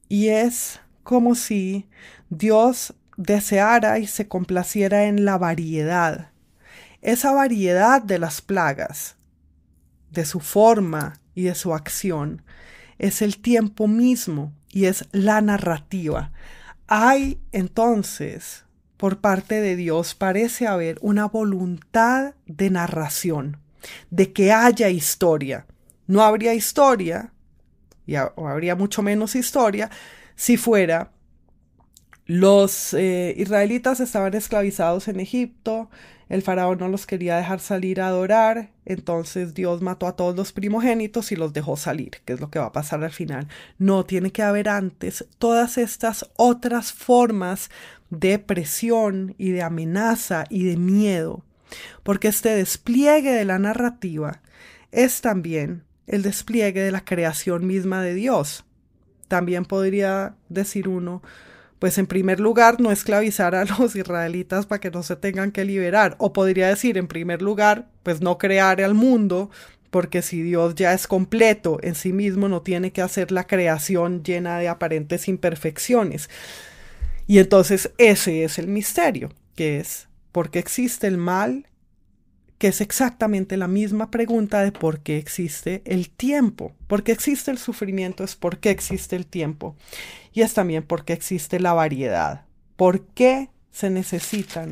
Y es como si Dios deseara y se complaciera en la variedad. Esa variedad de las plagas, de su forma y de su acción, es el tiempo mismo y es la narrativa. Hay entonces, por parte de Dios, parece haber una voluntad de narración, de que haya historia. No habría historia, o habría mucho menos historia, si fuera los israelitas estaban esclavizados en Egipto, el faraón no los quería dejar salir a adorar, entonces Dios mató a todos los primogénitos y los dejó salir, que es lo que va a pasar al final. No, tiene que haber antes todas estas otras formas de presión y de amenaza y de miedo, porque este despliegue de la narrativa es también el despliegue de la creación misma de Dios. También podría decir uno, pues en primer lugar no esclavizar a los israelitas para que no se tengan que liberar. O podría decir, en primer lugar, pues no crear al mundo, porque si Dios ya es completo en sí mismo, no tiene que hacer la creación llena de aparentes imperfecciones. Y entonces ese es el misterio, que es ¿por qué existe el mal? Que es exactamente la misma pregunta de por qué existe el tiempo. ¿Por qué existe el sufrimiento? Es por qué existe el tiempo. Y es también por qué existe la variedad. ¿Por qué se necesitan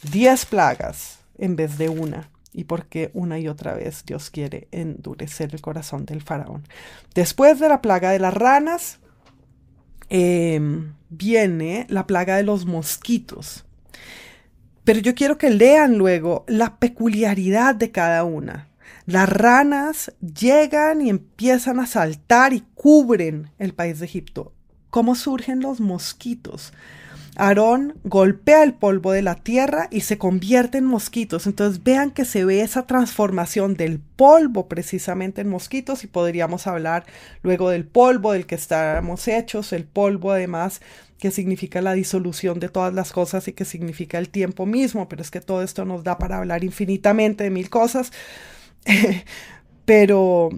10 plagas en vez de una? Y por qué una y otra vez Dios quiere endurecer el corazón del faraón. Después de la plaga de las ranas, viene la plaga de los mosquitos. Pero yo quiero que lean luego la peculiaridad de cada una. Las ranas llegan y empiezan a saltar y cubren el país de Egipto. ¿Cómo surgen los mosquitos? Aarón golpea el polvo de la tierra y se convierte en mosquitos. Entonces vean que se ve esa transformación del polvo precisamente en mosquitos, y podríamos hablar luego del polvo del que estamos hechos, el polvo además que significa la disolución de todas las cosas y que significa el tiempo mismo, pero es que todo esto nos da para hablar infinitamente de mil cosas. Pero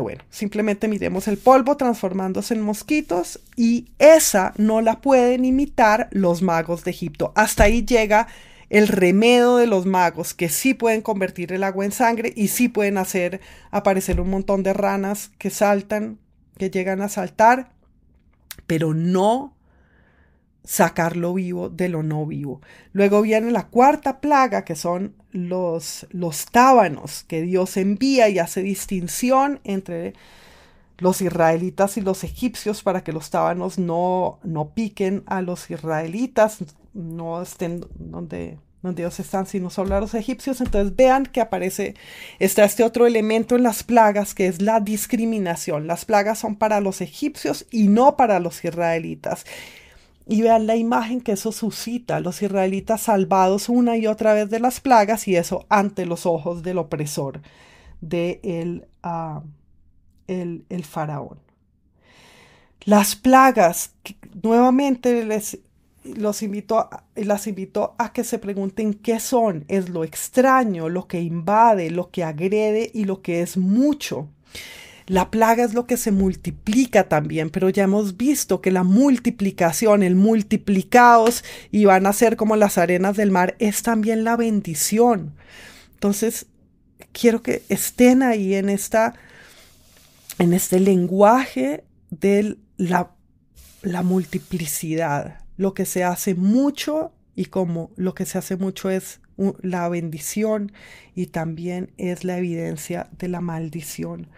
bueno, simplemente miremos el polvo transformándose en mosquitos, y esa no la pueden imitar los magos de Egipto. Hasta ahí llega el remedo de los magos, que sí pueden convertir el agua en sangre y sí pueden hacer aparecer un montón de ranas que saltan, que llegan a saltar, pero no sacarlo vivo de lo no vivo. Luego viene la cuarta plaga, que son los tábanos, que Dios envía y hace distinción entre los israelitas y los egipcios para que los tábanos no piquen a los israelitas, no estén donde ellos están, sino solo a los egipcios. Entonces vean que está este otro elemento en las plagas, que es la discriminación. Las plagas son para los egipcios y no para los israelitas. Y vean la imagen que eso suscita, los israelitas salvados una y otra vez de las plagas, y eso ante los ojos del opresor, el faraón. Las plagas, nuevamente las invito a que se pregunten qué son. Es lo extraño, lo que invade, lo que agrede y lo que es mucho. La plaga es lo que se multiplica también, pero ya hemos visto que la multiplicación, el multiplicaos, y van a ser como las arenas del mar, es también la bendición. Entonces, quiero que estén ahí en este lenguaje de la multiplicidad. Lo que se hace mucho, y como lo que se hace mucho es la bendición, y también es la evidencia de la maldición.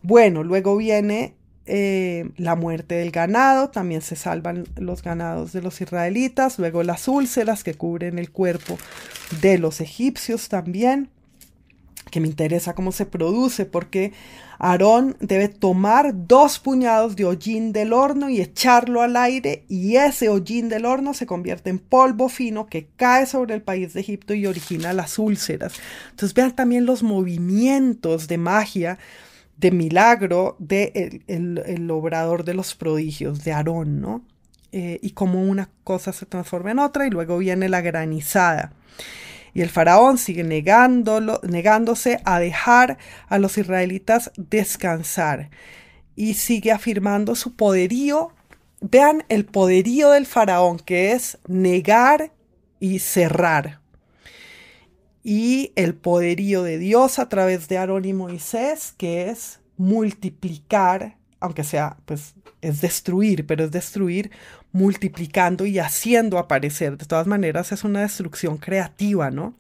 Bueno, luego viene la muerte del ganado, también se salvan los ganados de los israelitas. Luego las úlceras que cubren el cuerpo de los egipcios también, que me interesa cómo se produce, porque Aarón debe tomar 2 puñados de hollín del horno y echarlo al aire, y ese hollín del horno se convierte en polvo fino que cae sobre el país de Egipto y origina las úlceras. Entonces vean también los movimientos de magia, de milagro, de el obrador de los prodigios, de Aarón, ¿no? Y cómo una cosa se transforma en otra, y luego viene la granizada. Y el faraón sigue negándose a dejar a los israelitas descansar. Y sigue afirmando su poderío. Vean el poderío del faraón, que es negar y cerrar. Y el poderío de Dios a través de Aarón y Moisés, que es multiplicar, aunque sea, pues, es destruir, pero es destruir multiplicando y haciendo aparecer. De todas maneras, es una destrucción creativa, ¿no?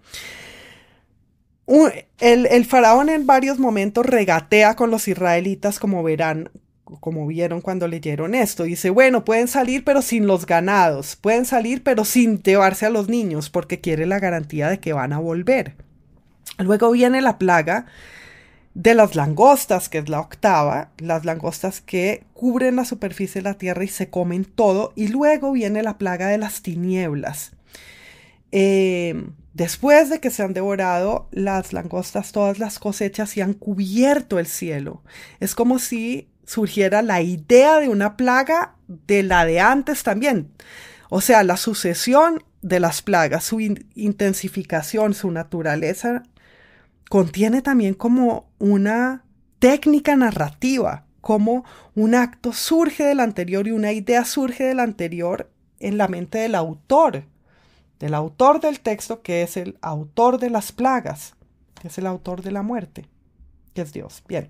El faraón en varios momentos regatea con los israelitas, como verán, como vieron cuando leyeron esto. Dice, bueno, pueden salir pero sin los ganados, pueden salir pero sin llevarse a los niños, porque quiere la garantía de que van a volver. Luego viene la plaga de las langostas, que es la 8ª, las langostas que cubren la superficie de la tierra y se comen todo. Y luego viene la plaga de las tinieblas. Después de que se han devorado las langostas todas las cosechas y han cubierto el cielo, es como si surgiera la idea de una plaga de la de antes también. O sea, la sucesión de las plagas, su intensificación, su naturaleza, contiene también como una técnica narrativa, como un acto surge del anterior y una idea surge del anterior en la mente del autor del texto, que es el autor de las plagas, que es el autor de la muerte, que es Dios. Bien.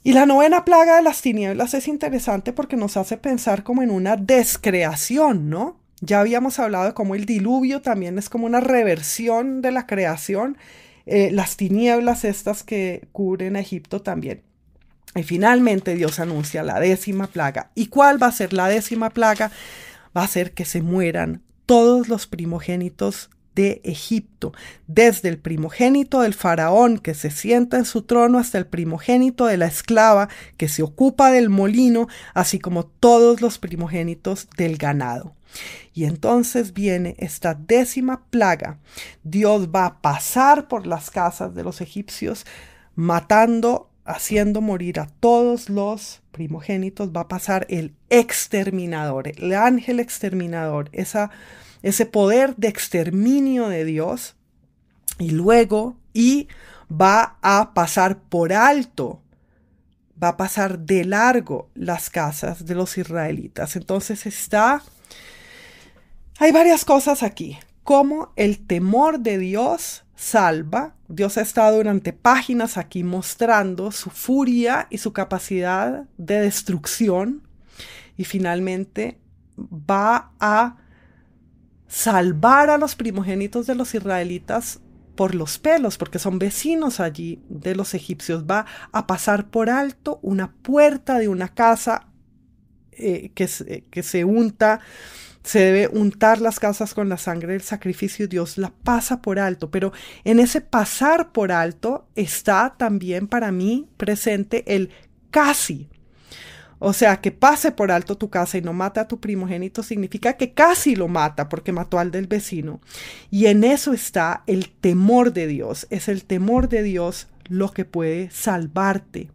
Y la 9ª plaga de las tinieblas es interesante porque nos hace pensar como en una descreación, ¿no? Ya habíamos hablado de cómo el diluvio también es como una reversión de la creación. Las tinieblas estas que cubren a Egipto también. Y finalmente Dios anuncia la 10ª plaga. ¿Y cuál va a ser la 10ª plaga? Va a ser que se mueran todos los primogénitos de Egipto, desde el primogénito del faraón que se sienta en su trono hasta el primogénito de la esclava que se ocupa del molino, así como todos los primogénitos del ganado. Y entonces viene esta 10ª plaga. Dios va a pasar por las casas de los egipcios, matando, haciendo morir a todos los primogénitos. Va a pasar el exterminador, el ángel exterminador, ese poder de exterminio de Dios. Y luego, va a pasar por alto, va a pasar de largo las casas de los israelitas. Entonces hay varias cosas aquí, como el temor de Dios salva. Dios ha estado durante páginas aquí mostrando su furia y su capacidad de destrucción, y finalmente va a salvar a los primogénitos de los israelitas por los pelos, porque son vecinos allí de los egipcios. Va a pasar por alto una puerta de una casa que se unta. Se debe untar las casas con la sangre del sacrificio. Dios la pasa por alto, pero en ese pasar por alto está también para mí presente el casi. O sea, que pase por alto tu casa y no mate a tu primogénito significa que casi lo mata porque mató al del vecino. Y en eso está el temor de Dios. Es el temor de Dios lo que puede salvarte.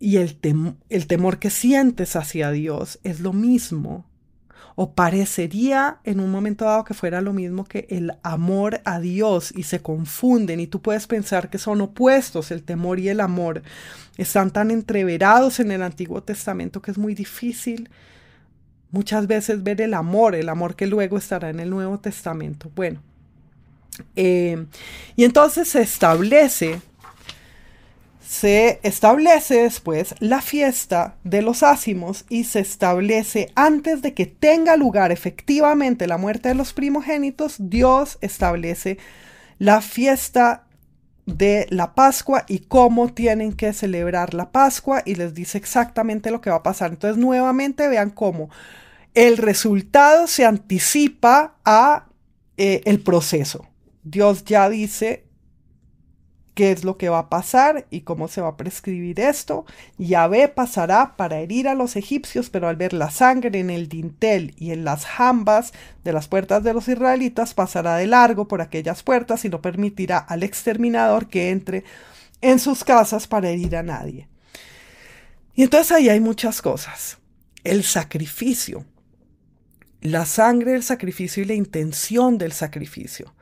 Y el temor que sientes hacia Dios es lo mismo, o parecería en un momento dado que fuera lo mismo que el amor a Dios, y se confunden, y tú puedes pensar que son opuestos. El temor y el amor están tan entreverados en el Antiguo Testamento que es muy difícil muchas veces ver el amor que luego estará en el Nuevo Testamento. Bueno, y entonces se establece después la fiesta de los ácimos, y se establece antes de que tenga lugar efectivamente la muerte de los primogénitos. Dios establece la fiesta de la Pascua y cómo tienen que celebrar la Pascua, y les dice exactamente lo que va a pasar. Entonces, nuevamente vean cómo el resultado se anticipa a el proceso. Dios ya dice qué es lo que va a pasar y cómo se va a prescribir esto. Yahvé pasará para herir a los egipcios, pero al ver la sangre en el dintel y en las jambas de las puertas de los israelitas, pasará de largo por aquellas puertas y no permitirá al exterminador que entre en sus casas para herir a nadie. Y entonces ahí hay muchas cosas. El sacrificio, la sangre del sacrificio y la intención del sacrificio.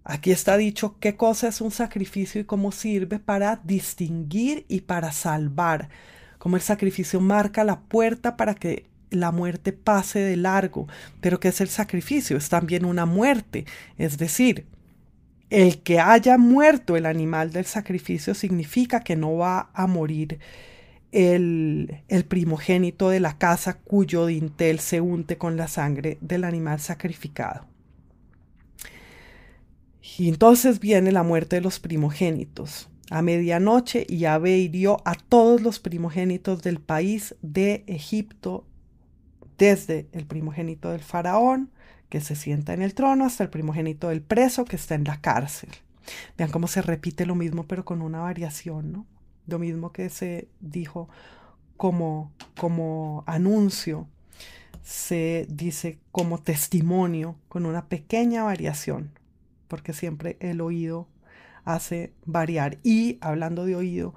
Aquí está dicho qué cosa es un sacrificio y cómo sirve para distinguir y para salvar. Como el sacrificio marca la puerta para que la muerte pase de largo. Pero ¿qué es el sacrificio? Es también una muerte. Es decir, el que haya muerto el animal del sacrificio significa que no va a morir el primogénito de la casa cuyo dintel se unte con la sangre del animal sacrificado. Y entonces viene la muerte de los primogénitos. A medianoche Yahvé hirió a todos los primogénitos del país de Egipto, desde el primogénito del faraón, que se sienta en el trono, hasta el primogénito del preso, que está en la cárcel. Vean cómo se repite lo mismo, pero con una variación, ¿no? Lo mismo que se dijo como anuncio, se dice como testimonio, con una pequeña variación, porque siempre el oído hace variar. Y hablando de oído,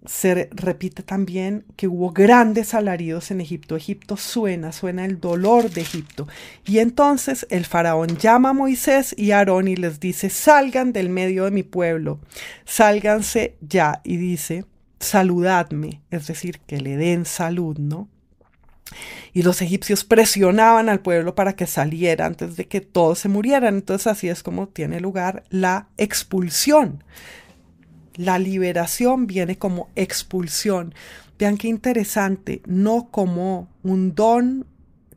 se repite también que hubo grandes alaridos en Egipto. Egipto suena el dolor de Egipto. Y entonces el faraón llama a Moisés y a Aarón y les dice: salgan del medio de mi pueblo, sálganse ya. Y dice: saludadme, es decir, que le den salud, ¿no? Y los egipcios presionaban al pueblo para que saliera antes de que todos se murieran. Entonces así es como tiene lugar la expulsión. La liberación viene como expulsión. Vean qué interesante, no como un don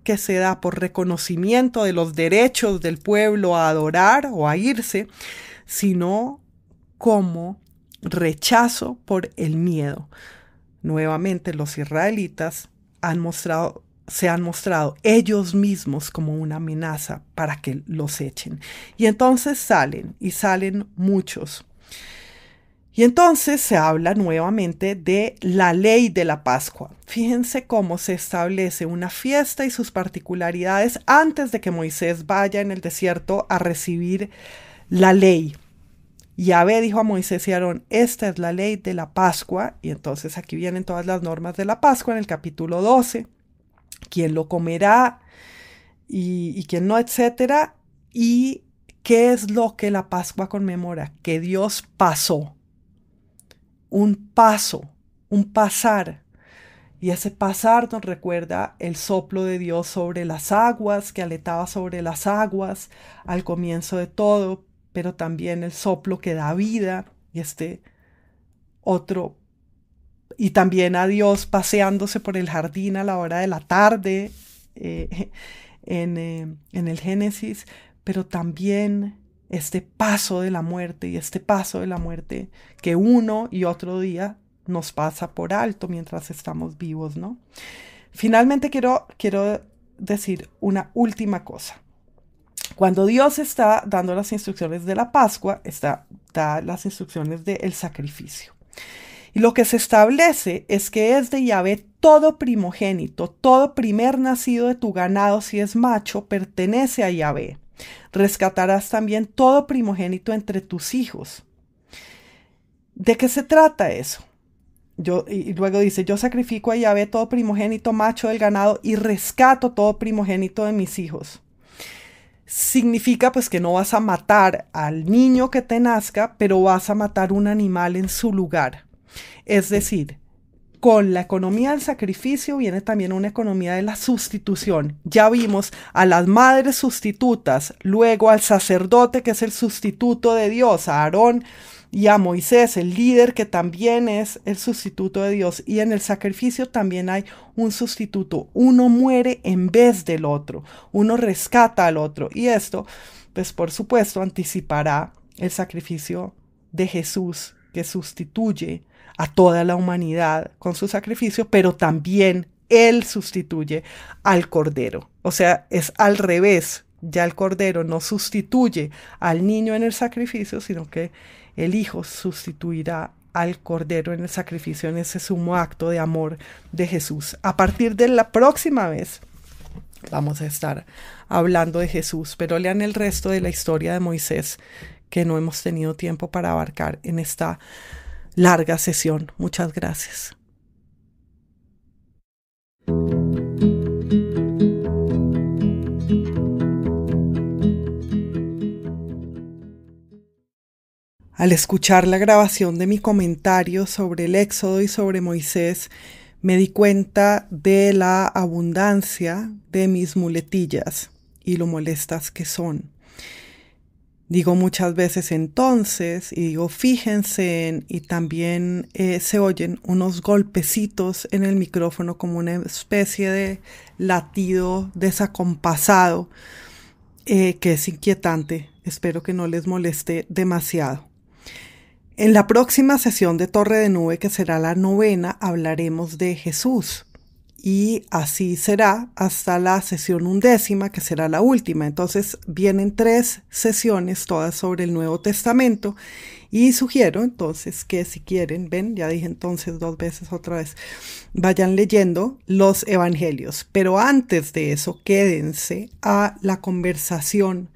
que se da por reconocimiento de los derechos del pueblo a adorar o a irse, sino como rechazo por el miedo. Nuevamente los israelitas se han mostrado ellos mismos como una amenaza para que los echen. Y entonces salen muchos. Y entonces se habla nuevamente de la ley de la Pascua. Fíjense cómo se establece una fiesta y sus particularidades antes de que Moisés vaya en el desierto a recibir la ley. Yahvé dijo a Moisés y a Aarón: esta es la ley de la Pascua. Y entonces aquí vienen todas las normas de la Pascua en el capítulo 12. Quién lo comerá y quién no, etcétera. Y qué es lo que la Pascua conmemora: que Dios pasó. Un paso, un pasar. Y ese pasar nos recuerda el soplo de Dios sobre las aguas, que aletaba sobre las aguas al comienzo de todo, pero también el soplo que da vida y otro, y también a Dios paseándose por el jardín a la hora de la tarde en el Génesis, pero también este paso de la muerte y este paso de la muerte que uno y otro día nos pasa por alto mientras estamos vivos, ¿no? Finalmente quiero decir una última cosa. Cuando Dios está dando las instrucciones de la Pascua, da las instrucciones del sacrificio. Y lo que se establece es que es de Yahvé todo primogénito, todo primer nacido de tu ganado, si es macho, pertenece a Yahvé. Rescatarás también todo primogénito entre tus hijos. ¿De qué se trata eso? Y luego dice: yo sacrifico a Yahvé todo primogénito macho del ganado y rescato todo primogénito de mis hijos. Significa pues que no vas a matar al niño que te nazca, pero vas a matar un animal en su lugar. Es decir, con la economía del sacrificio viene también una economía de la sustitución. Ya vimos a las madres sustitutas, luego al sacerdote que es el sustituto de Dios, a Aarón, y a Moisés, el líder que también es el sustituto de Dios. Y en el sacrificio también hay un sustituto. Uno muere en vez del otro. Uno rescata al otro. Y esto, pues por supuesto, anticipará el sacrificio de Jesús, que sustituye a toda la humanidad con su sacrificio, pero también Él sustituye al Cordero. O sea, es al revés. Ya el cordero no sustituye al niño en el sacrificio, sino que el hijo sustituirá al cordero en el sacrificio, en ese sumo acto de amor de Jesús. A partir de la próxima vez vamos a estar hablando de Jesús, pero lean el resto de la historia de Moisés que no hemos tenido tiempo para abarcar en esta larga sesión. Muchas gracias. Al escuchar la grabación de mi comentario sobre el Éxodo y sobre Moisés, me di cuenta de la abundancia de mis muletillas y lo molestas que son. Digo muchas veces entonces y digo fíjense en, y también se oyen unos golpecitos en el micrófono como una especie de latido desacompasado que es inquietante. Espero que no les moleste demasiado. En la próxima sesión de Torre de Nube, que será la 9ª, hablaremos de Jesús. Y así será hasta la sesión 11ª, que será la última. Entonces vienen 3 sesiones, todas sobre el Nuevo Testamento. Y sugiero entonces que si quieren, ven, ya dije entonces 2 veces otra vez, vayan leyendo los evangelios. Pero antes de eso, quédense a la conversación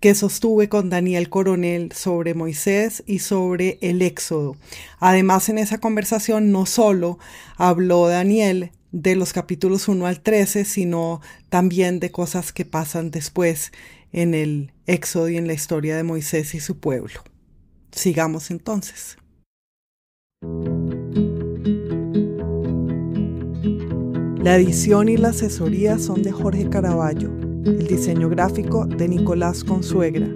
que sostuve con Daniel Coronel sobre Moisés y sobre el Éxodo. Además, en esa conversación no solo habló Daniel de los capítulos 1 al 13, sino también de cosas que pasan después en el Éxodo y en la historia de Moisés y su pueblo. Sigamos entonces. La edición y la asesoría son de Jorge Caraballo. El diseño gráfico de Nicolás Consuegra.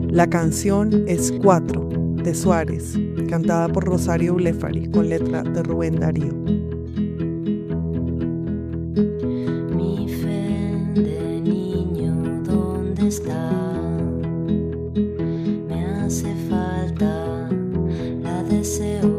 La canción es 4 de Suárez, cantada por Rosario Blefari, con letra de Rubén Darío. Mi fe de niño, ¿dónde está? Me hace falta, la deseo.